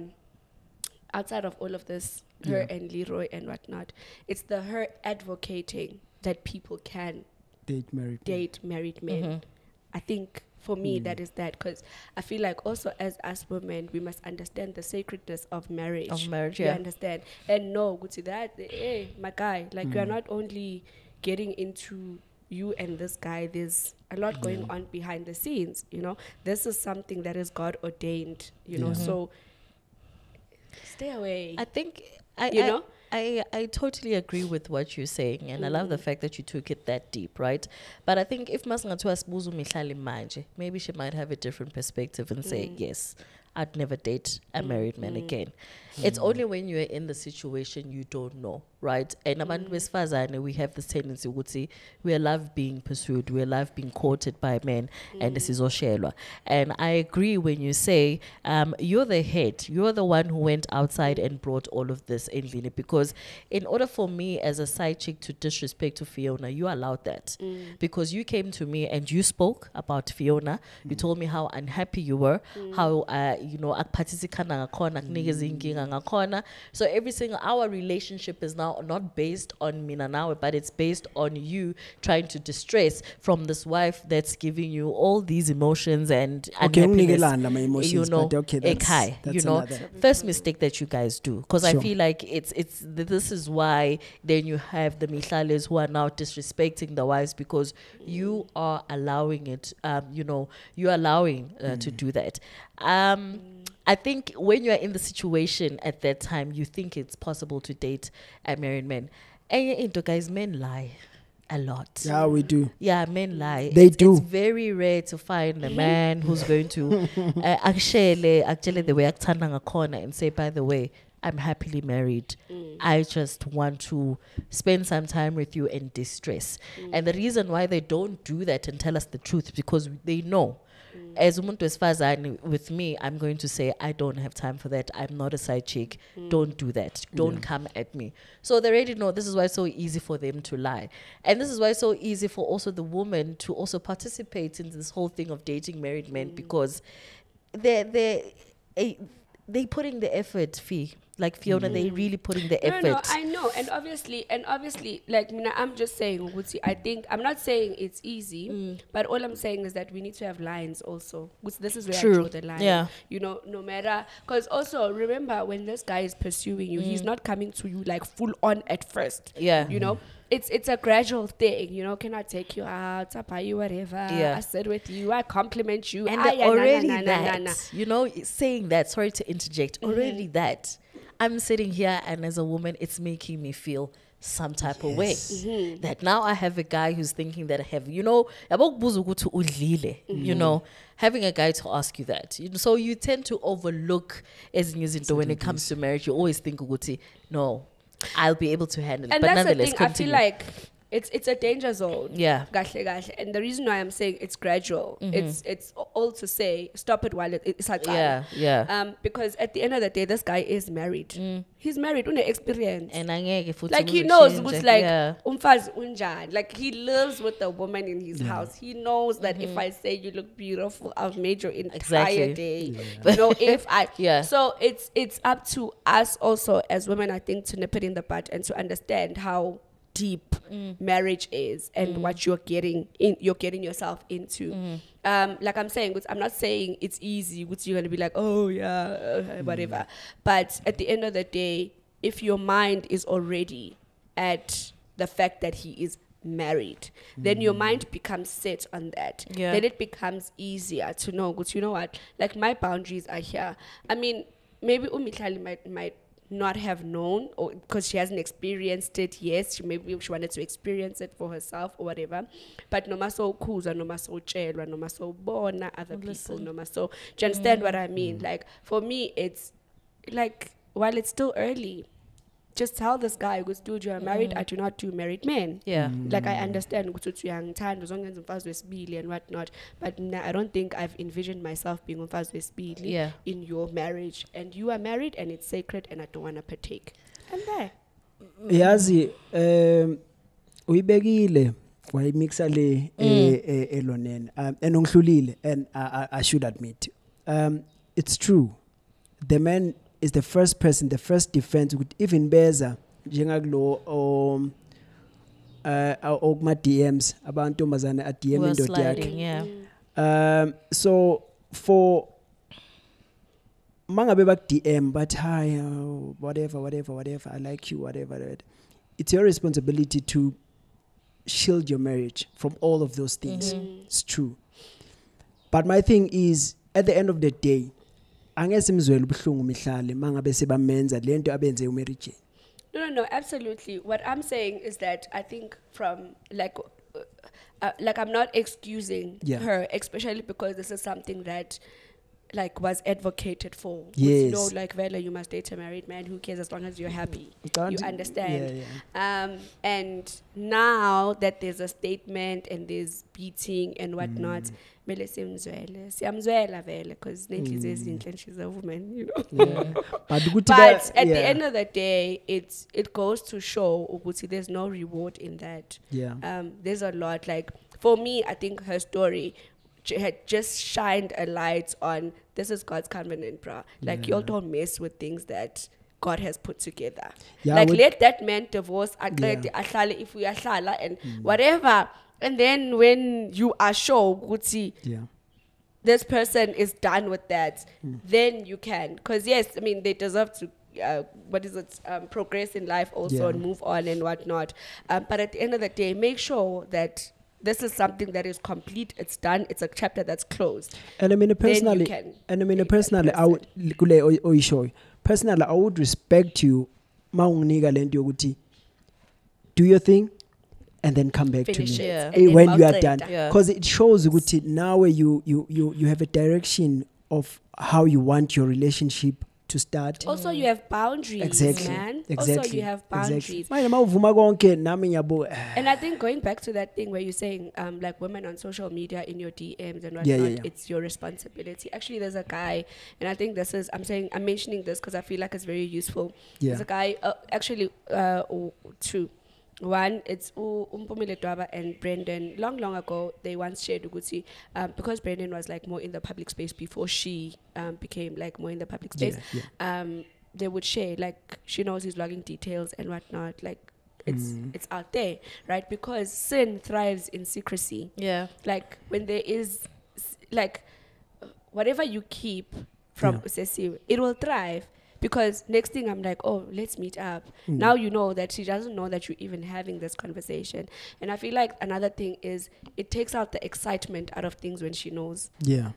S3: outside of all of this, her and Leroy and whatnot, it's her advocating that people can date married men. I think for me that is that, because I feel like also as us women we must understand the sacredness of marriage. You understand? And know that, hey, my guy, like you are not only getting into you and this guy, there's a lot going on behind the scenes, you know. This is something that is God ordained, you know. So stay away.
S1: I think
S3: you know,
S1: I totally agree with what you're saying, and I love the fact that you took it that deep, right? But I think if Masangatwa Sbuzu Mihlali manje, maybe she might have a different perspective and say, yes, I'd never date a married man again. It's only when you're in the situation you don't know, right? And abantu besifazane, we have this tendency ukuthi we love being pursued, we love being courted by men, and this is oshelwa. And I agree when you say you're the head, you're the one who went outside and brought all of this in, Vini, because in order for me as a side chick to disrespect to Fiona, you allowed that. Because you came to me and you spoke about Fiona, you told me how unhappy you were, how you know, so every single, our relationship is now not based on Mina now, but it's based on you trying to distress from this wife that's giving you all these emotions and unhappiness, you know, you know, first mistake that you guys do, because I feel like this is why then you have the Mihlales who are now disrespecting the wives, because you are allowing it, you know, you're allowing to do that. I think when you're in the situation at that time, you think it's possible to date a married man. And guys, men lie a lot.
S2: Yeah, we do.
S1: Yeah, men lie.
S2: They do.
S1: It's very rare to find a man who's going to actually the way a corner and say, by the way, I'm happily married. I just want to spend some time with you and distress. And the reason why they don't do that and tell us the truth, because they know. As umuntu wesifazane, with me, I'm going to say, I don't have time for that. I'm not a side chick. Don't do that. Don't come at me. So they already know. This is why it's so easy for them to lie. And this is why it's so easy for also the woman to also participate in this whole thing of dating married men, because they're putting the effort, Fee. Like Fiona, they really putting the effort.
S3: No, I know, and obviously, like Mina, I'm just saying, I think I'm not saying it's easy, but all I'm saying is that we need to have lines also. This is where I draw the line.
S1: Yeah.
S3: You know, no matter, because also remember when this guy is pursuing you, he's not coming to you like full on at first.
S1: Yeah.
S3: You know. It's a gradual thing, you know. Can I take you out? I buy you whatever.
S1: Yeah.
S3: I sit with you. I compliment you.
S1: And already that, you know, saying that. Sorry to interject. Already that. I'm sitting here, and as a woman, it's making me feel some type of way. That now I have a guy who's thinking that I have, you know, you know, having a guy to ask you that. You know, so you tend to overlook as when it comes to marriage. You always think, no, I'll be able to handle it.
S3: And
S1: but
S3: that's
S1: nonetheless,
S3: the thing.
S1: continue.
S3: I feel like it's a danger zone.
S1: Yeah.
S3: And the reason why I'm saying it's gradual, it's all to say, stop it while it's like because at the end of the day, this guy is married. He's married, with experience.
S1: And
S3: like he knows what's like umfaz unjan. Like he lives with the woman in his house. He knows that if I say you look beautiful, I've made your entire day. You know, if I so it's up to us also as women, I think, to nip it in the bud and to understand how deep marriage is and what you're getting yourself into. Like I'm saying, I'm not saying it's easy, which you're gonna be like, oh yeah, whatever. But at the end of the day, if your mind is already at the fact that he is married, then your mind becomes set on that. Then it becomes easier to know, you know what, like my boundaries are here. I mean, maybe Umihlali might not have known, or because she hasn't experienced it. Yes, maybe she wanted to experience it for herself or whatever. But no maso kuza, no maso chelwa, no maso bona other people, no maso. Do you understand what I mean? Like for me, it's like while it's still early, just tell this guy, dude, you are married. I do not do married men.
S1: Yeah.
S3: Like I understand and whatnot, but I don't think I've envisioned myself being on in your marriage. And you are married, and it's sacred, and I don't want to partake. And there.
S2: Yazi, uyibekile wayimixa le elonene enonhlulile, and I should admit it's true. The man is the first person, the first defense would even beza njengakulo okuma DMs abantu ntombazana a DM indoda yakhe. So for mangabe bak DM but hi whatever I like you whatever, it's your responsibility to shield your marriage from all of those things. It's true. But my thing is, at the end of the day, angese mzwele ubuhlungu mihlale mangabe sebamenza lento abenze umarriage.
S3: No, absolutely. What I'm saying is that I think from like I'm not excusing her, especially because this is something that like was advocated for.
S2: Yes.
S3: You know, like Vela, you must date a married man. Who cares as long as you're happy? You understand? And now that there's a statement and there's beating and whatnot, because she's a woman, you know. But at the end of the day, it goes to show there's no reward in that. There's a lot. Like for me, I think her story had just shined a light on this is God's covenant, bruh. Like y'all don't mess with things that God has put together. Like let that man divorce if we are and whatever. And then when you are sure, this person is done with that, then you can. Because yes, I mean they deserve to progress in life also and move on and whatnot. But at the end of the day, make sure that this is something that is complete. It's done. It's a chapter that's closed.
S2: And I mean, personally, I would personally, I would respect you. Do your thing, and then come back
S3: Finish
S2: to me
S3: it.
S2: When you are done, because it shows now you have a direction of how you want your relationship to start.
S3: Also, you have boundaries, man. Also, you have boundaries. And I think going back to that thing where you're saying, like women on social media in your DMs and whatnot, it's your responsibility. Actually, there's a guy, and I think I'm mentioning this because I feel like it's very useful. There's a guy, two. One, it's Umpumile Dwaba and Brendan. Long ago, they once shared Uguti, because Brendan was like more in the public space before she became like more in the public space. They would share, like she knows his logging details and whatnot. Like it's out there, right? Because sin thrives in secrecy. Like when there is like whatever you keep from Usesi, it will thrive. Because next thing I'm like, oh, let's meet up. Now you know that she doesn't know that you're even having this conversation. And I feel like another thing is it takes out the excitement out of things when she knows. And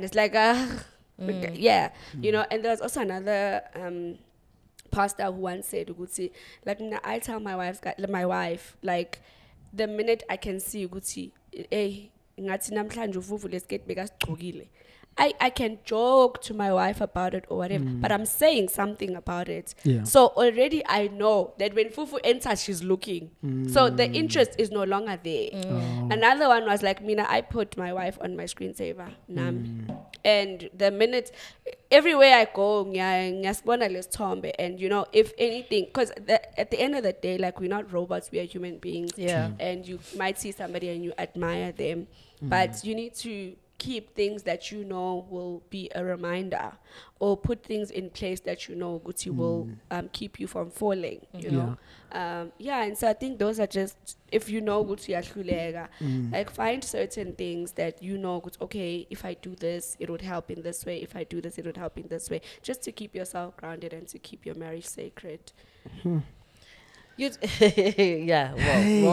S3: it's like, you know. And there's also another pastor who once said, like, I tell my wife, like, the minute I can see Uguti, I can joke to my wife about it or whatever, but I'm saying something about it. So already I know that when Fufu enters, she's looking. So the interest is no longer there. Another one was like, Mina, I put my wife on my screensaver. And the minute, everywhere I go, and you know, if anything, because at the end of the day, like, we're not robots, we are human beings. And you might see somebody and you admire them, but you need to keep things that you know will be a reminder, or put things in place that you know Gucci will keep you from falling, you know. And so I think those are just, if you know Gucci like find certain things that you know, okay, if I do this, it would help in this way. If I do this, it would help in this way. Just to keep yourself grounded and to keep your marriage sacred.
S1: Well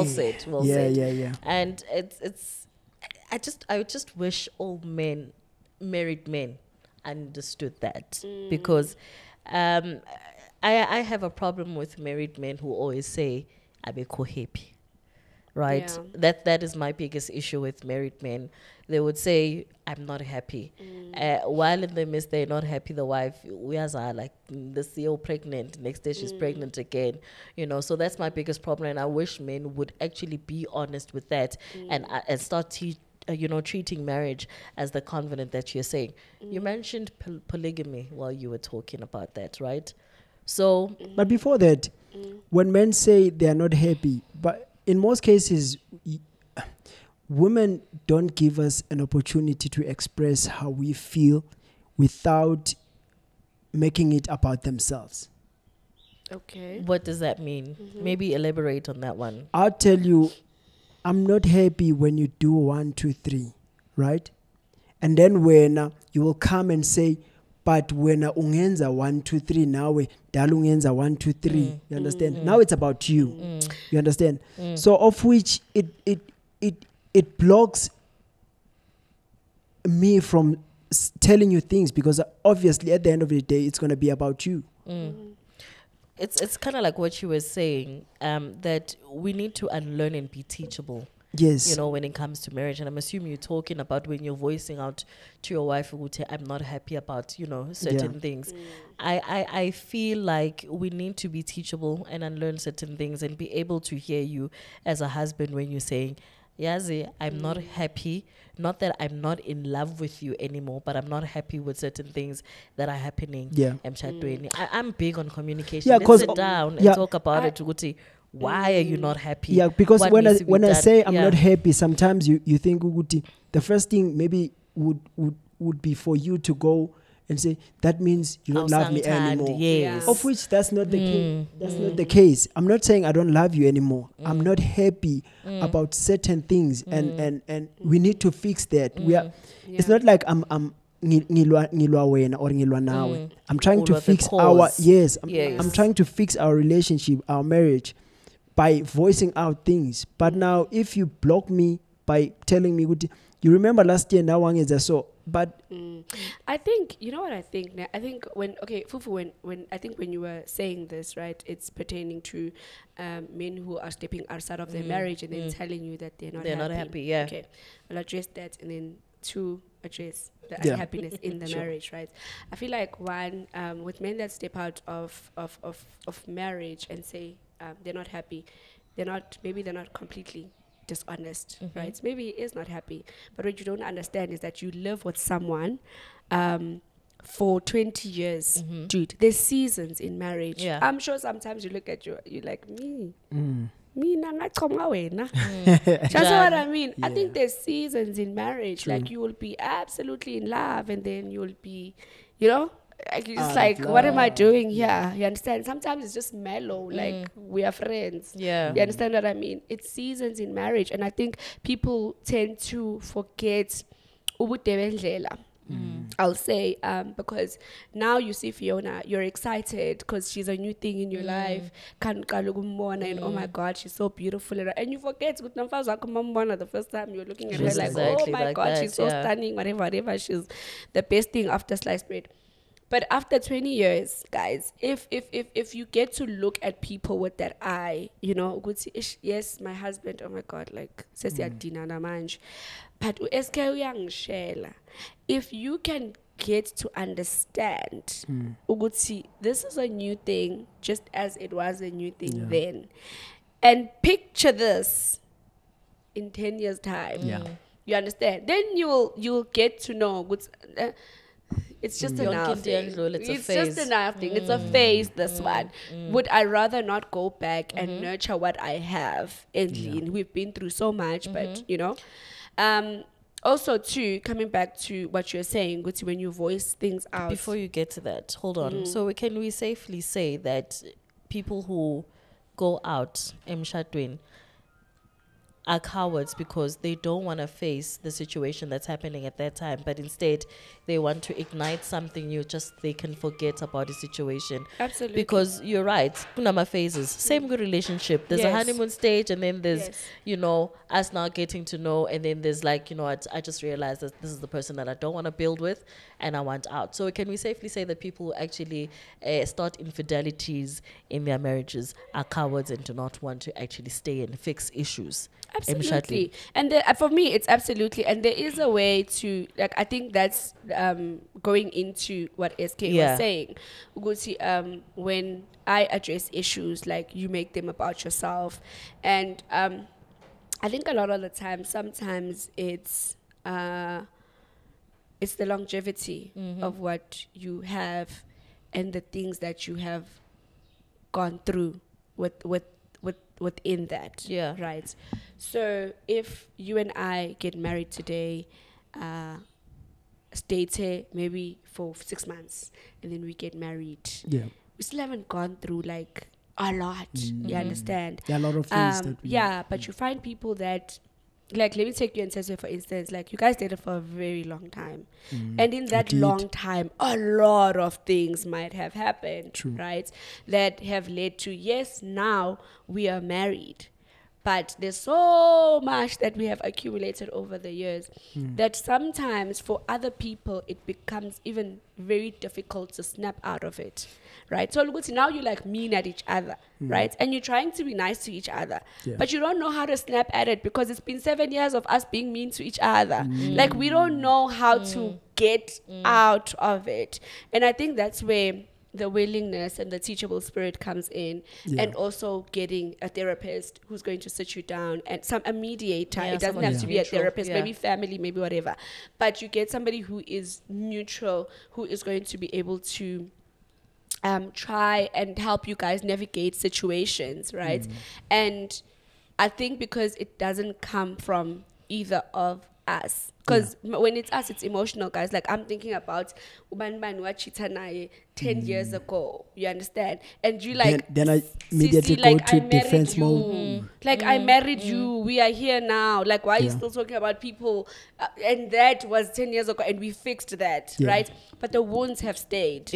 S1: said. Well said. And I just wish all married men understood that, because I have a problem with married men who always say, "Abeko happy." right? That is my biggest issue with married men. They would say, I'm not happy. While in the midst they're not happy, the wife, we are like this year pregnant, next day she's pregnant again. You know, so that's my biggest problem. And I wish men would actually be honest with that and start treating marriage as the covenant that you're saying. You mentioned polygamy while you were talking about that, right? So,
S2: but before that, when men say they are not happy, but in most cases, women don't give us an opportunity to express how we feel without making it about themselves.
S3: Okay.
S1: What does that mean? Maybe elaborate on that one.
S2: I'll tell you, I'm not happy when you do 1, 2, 3, right? And then when you will come and say, but when ungenza 1, 2, 3, now dal ungenza 1, 2, 3, you understand? Now it's about you. You understand? So of which it blocks me from telling you things, because obviously at the end of the day it's going to be about you.
S1: It's kind of like what you were saying, that we need to unlearn and be teachable.
S2: Yes.
S1: You know, when it comes to marriage. And I'm assuming you're talking about when you're voicing out to your wife, I'm not happy about, certain things. I feel like we need to be teachable and unlearn certain things and be able to hear you as a husband when you're saying, Yazi, I'm not happy. Not that I'm not in love with you anymore, but I'm not happy with certain things that are happening.
S2: Yeah.
S1: I'm big on communication.
S2: Yeah,
S1: Let's sit down and talk about it. Why are you not happy?
S2: Yeah, because
S1: what
S2: when I say I'm not happy, sometimes you think the first thing maybe would be for you to go and say, that means you don't love me anymore.
S1: Yes.
S2: Of which that's not the case. That's not the case. I'm not saying I don't love you anymore. I'm not happy about certain things, and we need to fix that. It's not like I'm ngilwa wena or ngilwa nawe. I'm trying to fix I'm trying to fix our relationship, our marriage, by voicing out things. But now if you block me by telling me, you remember last year now one is so, but
S3: I think, you know what I think? I think Fufu, when I think when you were saying this, right, it's pertaining to men who are stepping outside of their marriage and then telling you that they're not happy.
S1: Yeah.
S3: Okay, I'll address that, and then two, address the unhappiness in the marriage, right? I feel like one, with men that step out of marriage and say they're not happy, maybe they're not completely dishonest, right? Maybe he is not happy, but what you don't understand is that you live with someone for 20 years, dude. There's seasons in marriage. I'm sure sometimes you look at you're like, me that's what I mean. I think there's seasons in marriage. True. Like you will be absolutely in love, and then you will be, like you're just like, what am I doing here? You understand? Sometimes it's just mellow, like we are friends.
S1: Yeah.
S3: You understand what I mean? It's seasons in marriage, and I think people tend to forget I'll say, because now you see Fiona, you're excited because she's a new thing in your life. And oh my God, she's so beautiful. And you forget the first time you're looking at her like, oh my God, she's so stunning, whatever. She's the best thing after sliced bread. But after 20 years, guys, if you get to look at people with that eye, yes, my husband, oh my God, like, but if you can get to understand, this is a new thing, just as it was a new thing then, and picture this in 10 years' time, you understand? Then you'll get to know. It's just another thing. It's just another thing. It's a phase, this one. Would I rather not go back and nurture what I have? And we've been through so much, but, also, too, coming back to what you're saying, Guti, when you voice things out.
S1: Before you get to that, hold on. So can we safely say that people who go out, Mshadwin, are cowards because they don't want to face the situation that's happening at that time, but instead they want to ignite something new, just they can forget about the situation.
S3: Absolutely.
S1: Because you're right, kunama phases, same good relationship. There's a honeymoon stage, and then there's, you know, us now getting to know, and then there's like, you know, I just realized that this is the person that I don't want to build with and I want out. So can we safely say that people who actually start infidelities in their marriages are cowards and do not want to actually stay and fix issues?
S3: Absolutely. And for me, it's absolutely. And there is a way to, like, I think that's going into what SK was saying. When I address issues, like, you make them about yourself. And I think a lot of the time, sometimes it's the longevity of what you have and the things that you have gone through within that.
S1: Yeah.
S3: Right. So if you and I get married today, stay here maybe for 6 months, and then we get married.
S2: Yeah.
S3: We still haven't gone through like a lot. You understand?
S2: There are a lot of things
S3: but you find people that, like, let me take you and Sese, for instance, like, you guys dated for a very long time. And in that long time, a lot of things might have happened, right? That have led to, yes, now we are married. But there's so much that we have accumulated over the years that sometimes for other people, it becomes even very difficult to snap out of it, right? So look, now you're like mean at each other, right? And you're trying to be nice to each other, but you don't know how to snap at it because it's been 7 years of us being mean to each other. Like, we don't know how to get out of it. And I think that's where the willingness and the teachable spirit comes in, and also getting a therapist who's going to sit you down, and a mediator. It doesn't have to be a therapist, maybe family, maybe whatever, but you get somebody who is neutral, who is going to be able to try and help you guys navigate situations, right? And I think because it doesn't come from either of us, because when it's us, it's emotional, guys. Like, I'm thinking about Ubanban Wachitanaye 10 years ago, you understand? And you like,
S2: then I immediately go to defense mode.
S3: Like, I married you, we are here now. Like, why are you still talking about people? And that was 10 years ago, and we fixed that, right? But the wounds have stayed.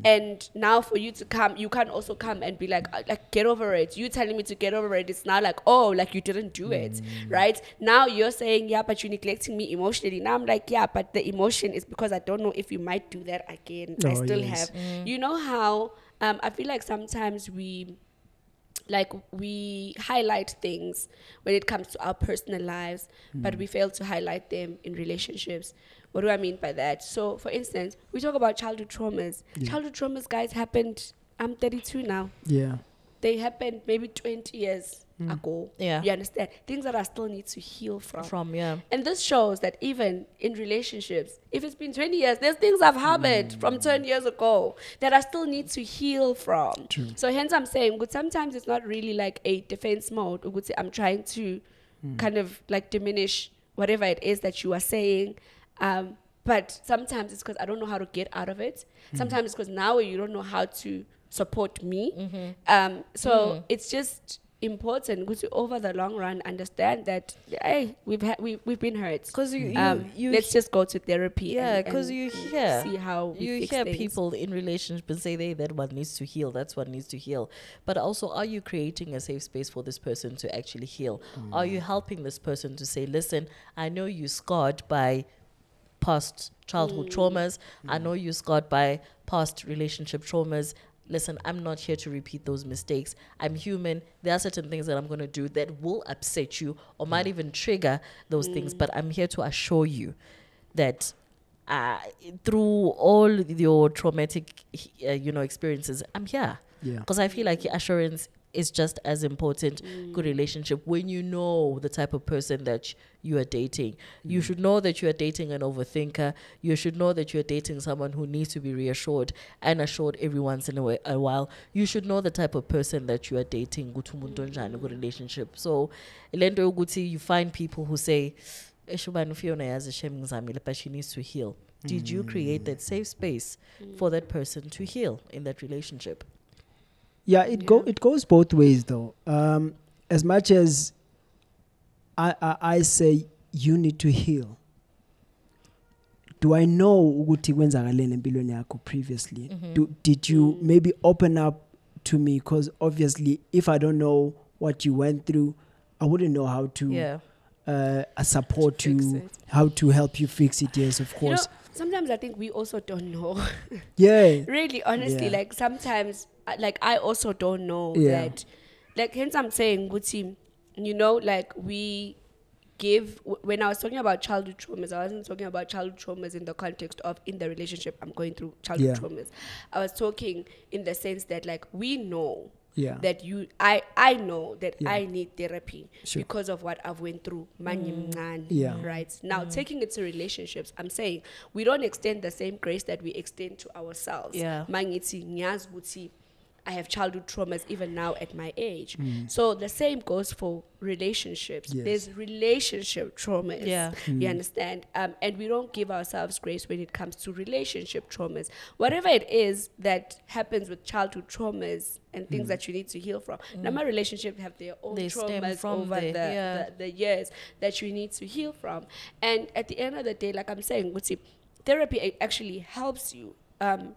S3: And now for you to come, you can also come and be like, get over it. You telling me to get over it, it's now like, oh, like, you didn't do it, right? Now you're saying, yeah, but you're neglecting me emotionally. Now I'm like, yeah, but the emotion is because I don't know if you might do that again. I still have. You know how I feel like sometimes we highlight things when it comes to our personal lives, but we fail to highlight them in relationships. What do I mean by that? So, for instance, we talk about childhood traumas. Childhood traumas, guys, happened. I'm 32 now. They happened maybe 20 years ago. You understand? Things that I still need to heal from. And this shows that even in relationships, if it's been 20 years, there's things I've harbored from 10 years ago that I still need to heal from. So hence I'm saying, sometimes it's not really like a defense mode. I'm trying to kind of like diminish whatever it is that you are saying. But sometimes it's because I don't know how to get out of it. Sometimes it's because now you don't know how to support me. So it's just important to, over the long run, understand that, hey, we've been hurt. Because let's just go to therapy.
S1: Because you hear,
S3: see how
S1: you hear people in relationships say that one needs to heal. That's what needs to heal. But also, are you creating a safe space for this person to actually heal? Are you helping this person to say, listen, I know you're scarred by past childhood traumas. I know you're scarred by past relationship traumas. Listen, I'm not here to repeat those mistakes. I'm human. There are certain things that I'm going to do that will upset you or might even trigger those things. But I'm here to assure you that through all your traumatic, experiences, I'm here. Because I feel like assurance is just as important. Good relationship, when you know the type of person that you are dating, you should know that you are dating an overthinker. You should know that you are dating someone who needs to be reassured and assured every once in a while. You should know the type of person that you are dating. Good relationship. So you find people who say, but she needs to heal. Did you create that safe space for that person to heal in that relationship?
S2: It goes both ways though. As much as I say you need to heal. Do I know ukuthi kwenzakaleni empilweni yakho previously? Did you maybe open up to me? Because obviously, if I don't know what you went through, I wouldn't know how to support you, how to help you fix it. Yes, of course.
S3: Sometimes I think we also don't know.
S2: Yeah.
S3: Really, honestly, like sometimes, like I also don't know that. Like hence I'm saying, Guti, you know, like we give, when I was talking about childhood traumas, I wasn't talking about childhood traumas in the context of in the relationship I'm going through childhood traumas. I was talking in the sense that like we know that I know that I need therapy because of what I've went through. Right? Now taking it to relationships, I'm saying we don't extend the same grace that we extend to ourselves. I have childhood traumas even now at my age. So the same goes for relationships. There's relationship traumas. You understand? And we don't give ourselves grace when it comes to relationship traumas. Whatever it is that happens with childhood traumas and things that you need to heal from. Now my relationships have their own traumas over the years that you need to heal from. And at the end of the day, like I'm saying, therapy actually helps you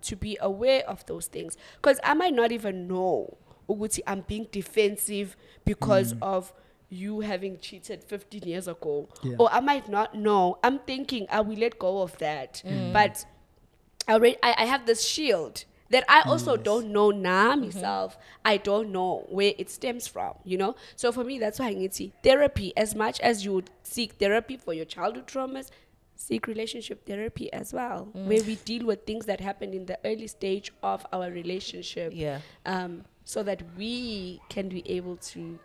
S3: to be aware of those things, because I might not even know Uguti I'm being defensive because of you having cheated 15 years ago, or I might not know. I'm thinking I will let go of that, but I have this shield that I also don't know now myself. I don't know where it stems from, you know. So for me, that's why I need therapy. As much as you would seek therapy for your childhood traumas, seek relationship therapy as well, where we deal with things that happen in the early stage of our relationship, so that we can be able to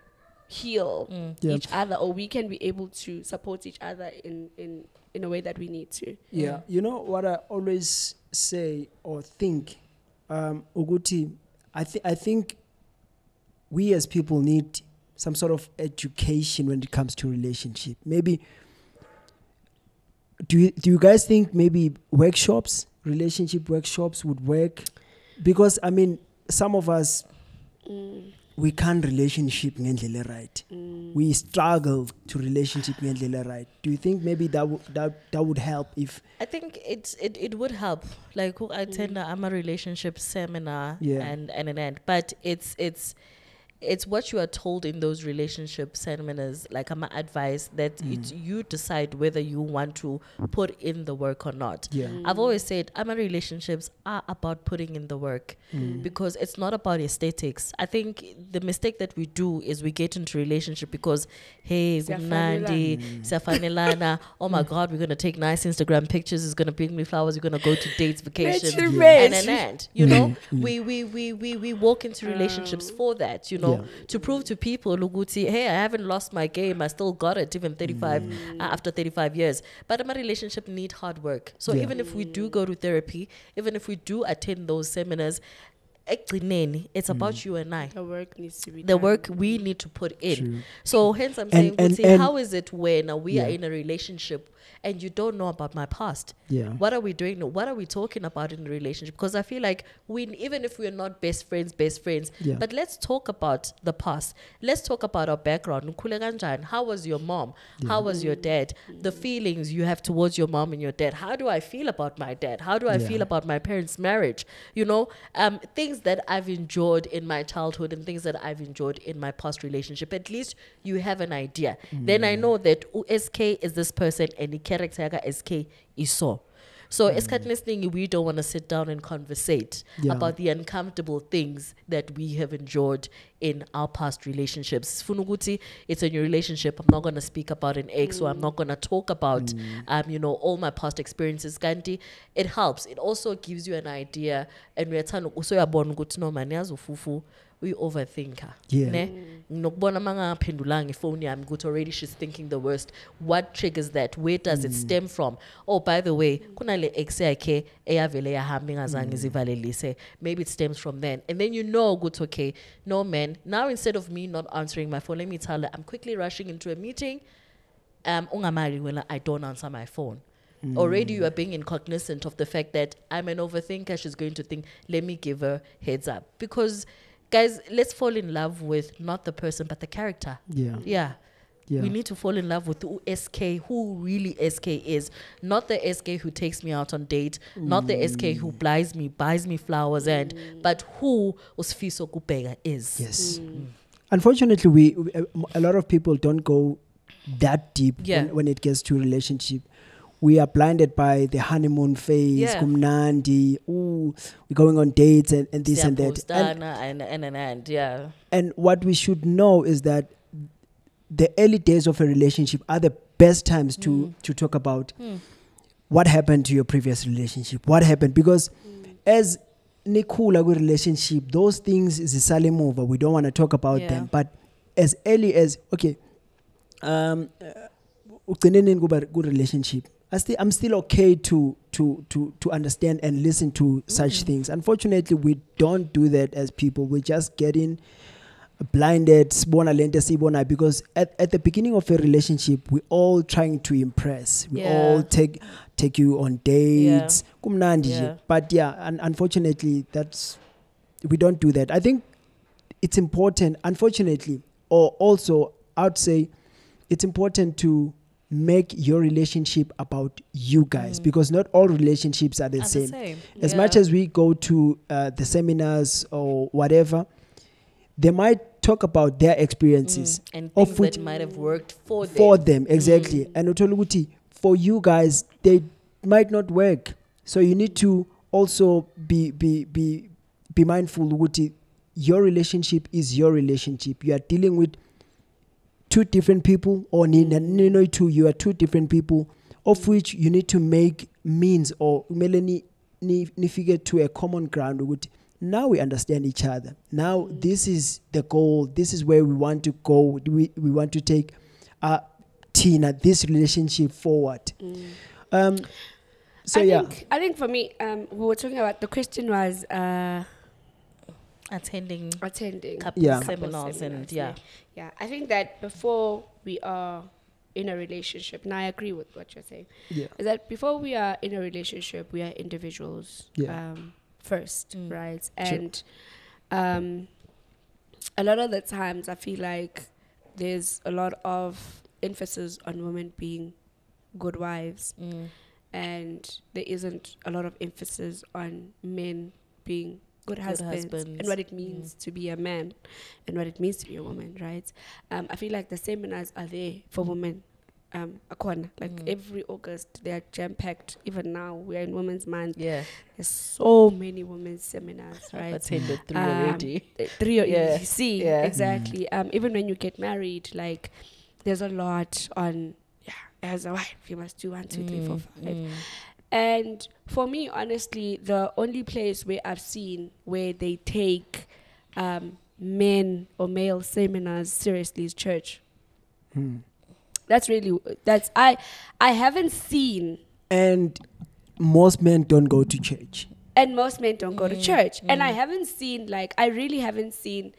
S3: heal each other, or we can be able to support each other in a way that we need to.
S2: You know what I always say or think, Uguti, I think we as people need some sort of education when it comes to relationship. Maybe do you guys think maybe relationship workshops would work? Because I mean, some of us we can't relationship ngendlela right. We struggle to relationship ngendlela right. Do you think maybe that would help? If
S1: I think it would help. Like I attend a relationship seminar and an end, but it's what you are told in those relationship seminars, like I'm advice that you decide whether you want to put in the work or not. I've always said relationships are about putting in the work, because it's not about aesthetics. I think the mistake that we do is we get into relationship because, hey, Nandi, Safanelana, oh my God, we're going to take nice Instagram pictures, it's going to bring me flowers, we're going to go to dates, vacations, and you know, we walk into relationships for that, you know, to prove to people, Luguti, hey, I haven't lost my game, I still got it, even 35 after 35 years. But my relationship need hard work. So even if we do go to therapy, even if we do attend those seminars, it's about you and I.
S3: The work needs to be
S1: the
S3: done.
S1: Work we need to put in.
S2: True.
S1: So hence I'm saying, and how is it when we are in a relationship and you don't know about my past? What are we doing? What are we talking about in the relationship? Because I feel like even if we're not best friends, but let's talk about the past. Let's talk about our background. How was your mom? How was your dad? The feelings you have towards your mom and your dad. How do I feel about my dad? How do I feel about my parents' marriage? You know, things that I've enjoyed in my childhood and things that I've enjoyed in my past relationship. At least you have an idea. Then I know that SK is this person and the character SK is so. So we don't want to sit down and conversate about the uncomfortable things that we have enjoyed in our past relationships. Funuguti, it's a new relationship. I'm not going to speak about an ex, or I'm not going to talk about you know, all my past experiences. Ganti, it helps. It also gives you an idea, and we're telling also ya born good no maniazo fufu. We overthinker. Nokubona manga pendulanga phone yami good already she's thinking the worst. What triggers that? Where does it stem from? Oh, by the way, kunale ex yakhe eyavele yahambe ngazange zivalelise. Maybe it stems from then. And then you know good, okay, no man, now instead of me not answering my phone, let me tell her I'm quickly rushing into a meeting. Ungamari when I don't answer my phone. Already you are being incognizant of the fact that I'm an overthinker. She's going to think, let me give her heads up. Because guys, let's fall in love with not the person but the character. We need to fall in love with who SK, who really SK is. Not the SK who takes me out on date, not the SK who buys me flowers, but who Usfiso Kupega is.
S2: Yes. Unfortunately, a lot of people don't go that deep when it gets to relationship. We are blinded by the honeymoon phase, kumnandi, we're going on dates and this and that. And what we should know is that the early days of a relationship are the best times to talk about what happened to your previous relationship, what happened, because as Nikula with relationship, those things is a silent mover. We don't want to talk about them, but as early as good relationship, I'm still okay to understand and listen to such things. Unfortunately, we don't do that as people. We just get in blinded, because at the beginning of a relationship, we're all trying to impress. We all take you on dates. But unfortunately, we don't do that. I think it's important, unfortunately, or also I'd say it's important to make your relationship about you guys, because not all relationships are the same. As much as we go to the seminars or whatever, they might talk about their experiences
S1: and things
S2: of which
S1: that might have worked for
S2: them. Exactly. And Otoluguti, for you guys, they might not work. So you need to also be mindful. Uguti, your relationship is your relationship. You are dealing with two different people, or you are two different people, of which you need to make means or figure to a common ground. Now we understand each other. Now this is the goal. This is where we want to go. We want to take Tina, this relationship forward. I
S3: think for me, we were talking about, the question was
S1: attending
S3: couple
S1: seminars and
S3: I think that before we are in a relationship, and I agree with what you're saying, is that before we are in a relationship, we are individuals first, right? And a lot of the times I feel like there's a lot of emphasis on women being good wives, and there isn't a lot of emphasis on men being good husbands and what it means to be a man and what it means to be a woman, right? I feel like the seminars are there for women. Every August they are jam-packed. Even now we are in Women's Month. There's so many women's seminars, right?
S1: I've attended 3 already.
S3: 3 you see, exactly. Even when you get married, like there's a lot on as a wife you must do 1, 2, 3, 4, 5. And for me, honestly, the only place where I've seen where they take men or male seminars seriously is church. I haven't seen.
S2: And most men don't go to church.
S3: And I haven't seen, I really haven't seen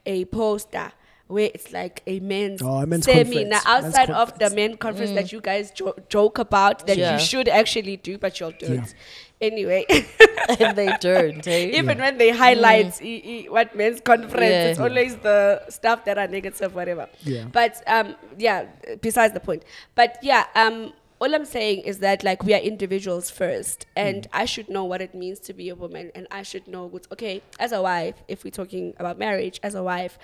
S3: a poster where it's like a men's seminar outside of the men conference that you guys joke about that you should actually do, but you'll do it anyway.
S1: And they don't.
S3: Even when they highlight what men's conference, it's always the stuff that are negative, whatever. But besides the point. But all I'm saying is that we are individuals first, and I should know what it means to be a woman, and I should know as a wife, if we're talking about marriage, as a wife,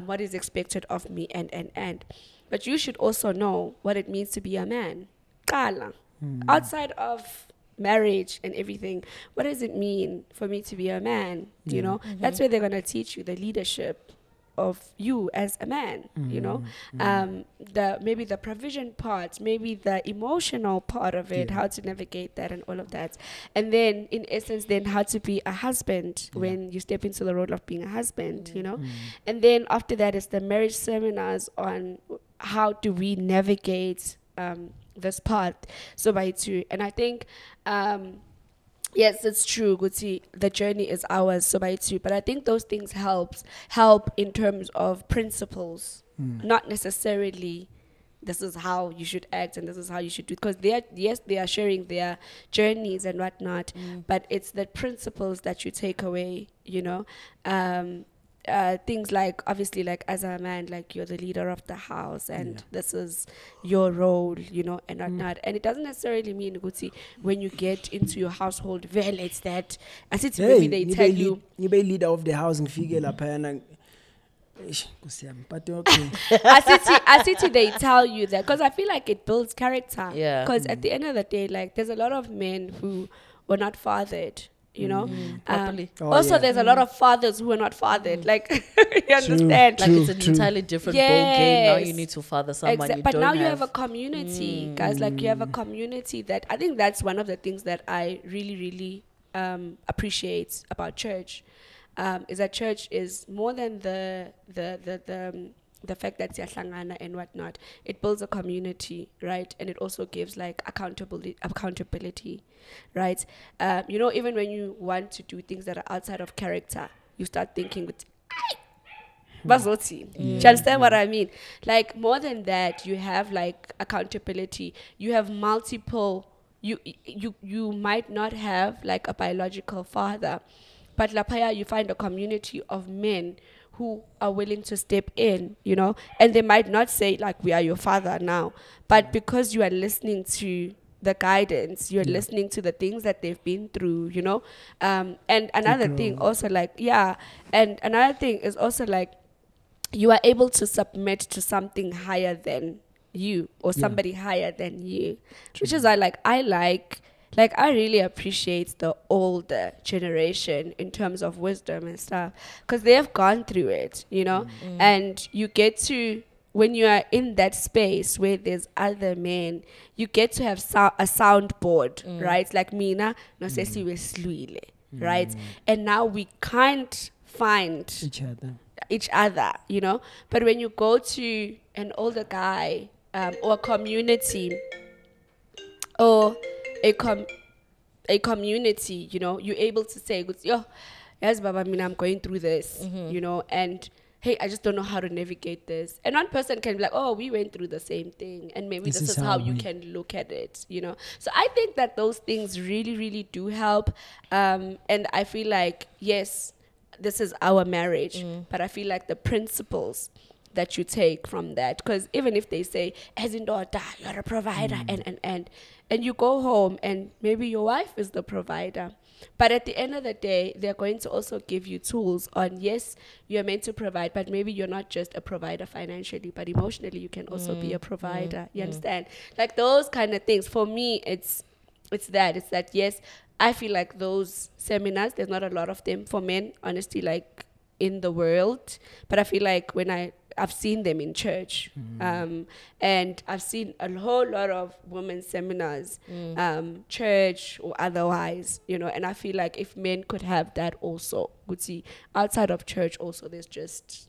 S3: what is expected of me, and. But you should also know what it means to be a man. Outside of marriage and everything, what does it mean for me to be a man? You know, that's where they're going to teach you the leadership of you as a man, maybe the provision part, maybe the emotional part of it, how to navigate that and all of that. And then in essence, then how to be a husband when you step into the role of being a husband, And then after that is the marriage seminars on how do we navigate this path. So by two. And I think yes, it's true, Guti. The journey is ours, so by two. But I think those things help in terms of principles, not necessarily this is how you should act and this is how you should do. Because they are sharing their journeys and whatnot, but it's the principles that you take away, things like, obviously, like as a man, like you're the leader of the house and this is your role, you know, and whatnot. And it doesn't necessarily mean, Guti, when you get into your household, well, it's that. As it's maybe they tell you.
S2: You be leader of the house and figure la pen. But okay.
S3: As they tell you that, because I feel like it builds character.
S1: Yeah.
S3: Because at the end of the day, like there's a lot of men who were not fathered, you know. There's a lot of fathers who are not fathered. Like you understand?
S1: Like it's an entirely different ball game. Now you need to father someone.
S3: But now you have a community, guys. Like you have a community that I think that's one of the things that I really, really appreciate about church. Is that church is more than the fact that siyahlangana and whatnot. It builds a community, right? And it also gives like accountability, right? You know, even when you want to do things that are outside of character, you start thinking with Bazoti. Do you understand what I mean? Like more than that, you have like accountability. You have multiple. You might not have like a biological father, but lapaya you find a community of men who are willing to step in, you know, and they might not say like we are your father now, but because you are listening to the guidance, you're listening to the things that they've been through, you know. And another thing also like, and another thing is also like you are able to submit to something higher than you or somebody higher than you, which is I really appreciate the older generation in terms of wisdom and stuff, because they have gone through it, you know. And you get to, when you are in that space where there's other men, you get to have a soundboard, right? Like mina no sesi weslwile, right? And now we can't find each other, you know. But when you go to an older guy or a community or a community, you know, you're able to say, yo, yes, Baba, I'm going through this, you know, and hey, I just don't know how to navigate this. And one person can be like, oh, we went through the same thing, and maybe this is how you can look at it, you know. So I think that those things really, really do help. And I feel like, yes, this is our marriage, but I feel like the principles that you take from that, because even if they say, as in daughter, you're a provider, and you go home and maybe your wife is the provider, but at the end of the day, they're going to also give you tools on, yes, you're meant to provide, but maybe you're not just a provider financially, but emotionally you can also be a provider. You understand? Like those kind of things. For me, it's that, yes, I feel like those seminars, there's not a lot of them for men, honestly, like in the world, but I feel like when I've seen them in church, and I've seen a whole lot of women's seminars, church or otherwise, you know, and I feel like if men could have that also, would see outside of church also, there's just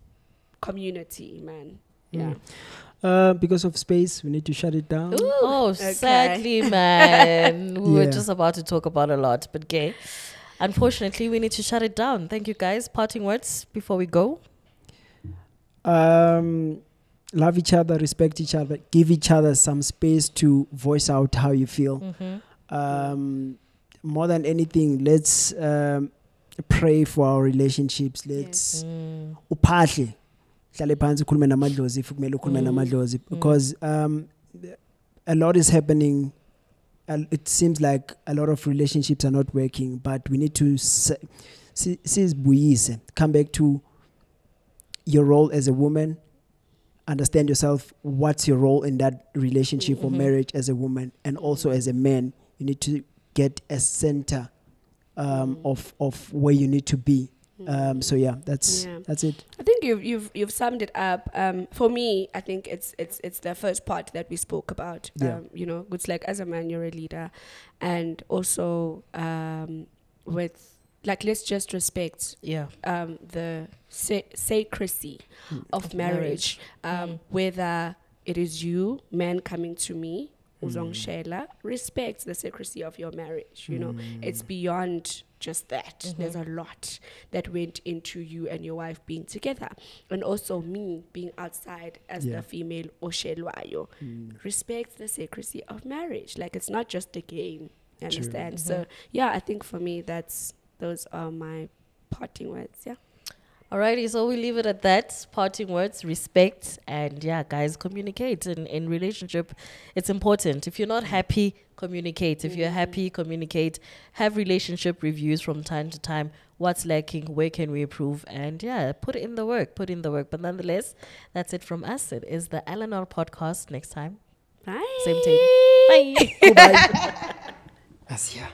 S3: community, man. Yeah.
S2: Because of space, we need to shut it down.
S1: Ooh, oh, okay. Sadly, man. We were just about to talk about a lot, but gay. Unfortunately, we need to shut it down. Thank you, guys. Parting words before we go.
S2: Love each other, respect each other, give each other some space to voice out how you feel. More than anything, let's pray for our relationships. Let's uphahli hlale phansi ukhulume namadlozi if kumele ukhulume namadlozi, because a lot is happening. It seems like a lot of relationships are not working, but we need to come back to your role as a woman, understand yourself, what's your role in that relationship or marriage as a woman, and also as a man, you need to get a center of where you need to be. So yeah, that's it.
S3: I think you've summed it up. For me, I think it's the first part that we spoke about. You know, it's like as a man, you're a leader, and also with like, let's just respect the sacredcy of marriage. Whether it is you, man, coming to me, respect the sacredcy of your marriage. You know, it's beyond just that. There's a lot that went into you and your wife being together, and also me being outside as the female Oshelwayo. Respect the sacredcy of marriage. Like, it's not just a game. You understand? So yeah, I think for me, those are my parting words. Yeah.
S1: Alrighty, so we leave it at that. Parting words, respect, and yeah, guys, communicate. In relationship, it's important. If you're not happy, communicate. If you're happy, communicate. Have relationship reviews from time to time. What's lacking? Where can we improve? And yeah, put in the work. Put in the work. But nonetheless, that's it from us. It is the Eleanor podcast. Next time,
S3: Bye.
S1: same team. Bye.
S2: Goodbye. Asia.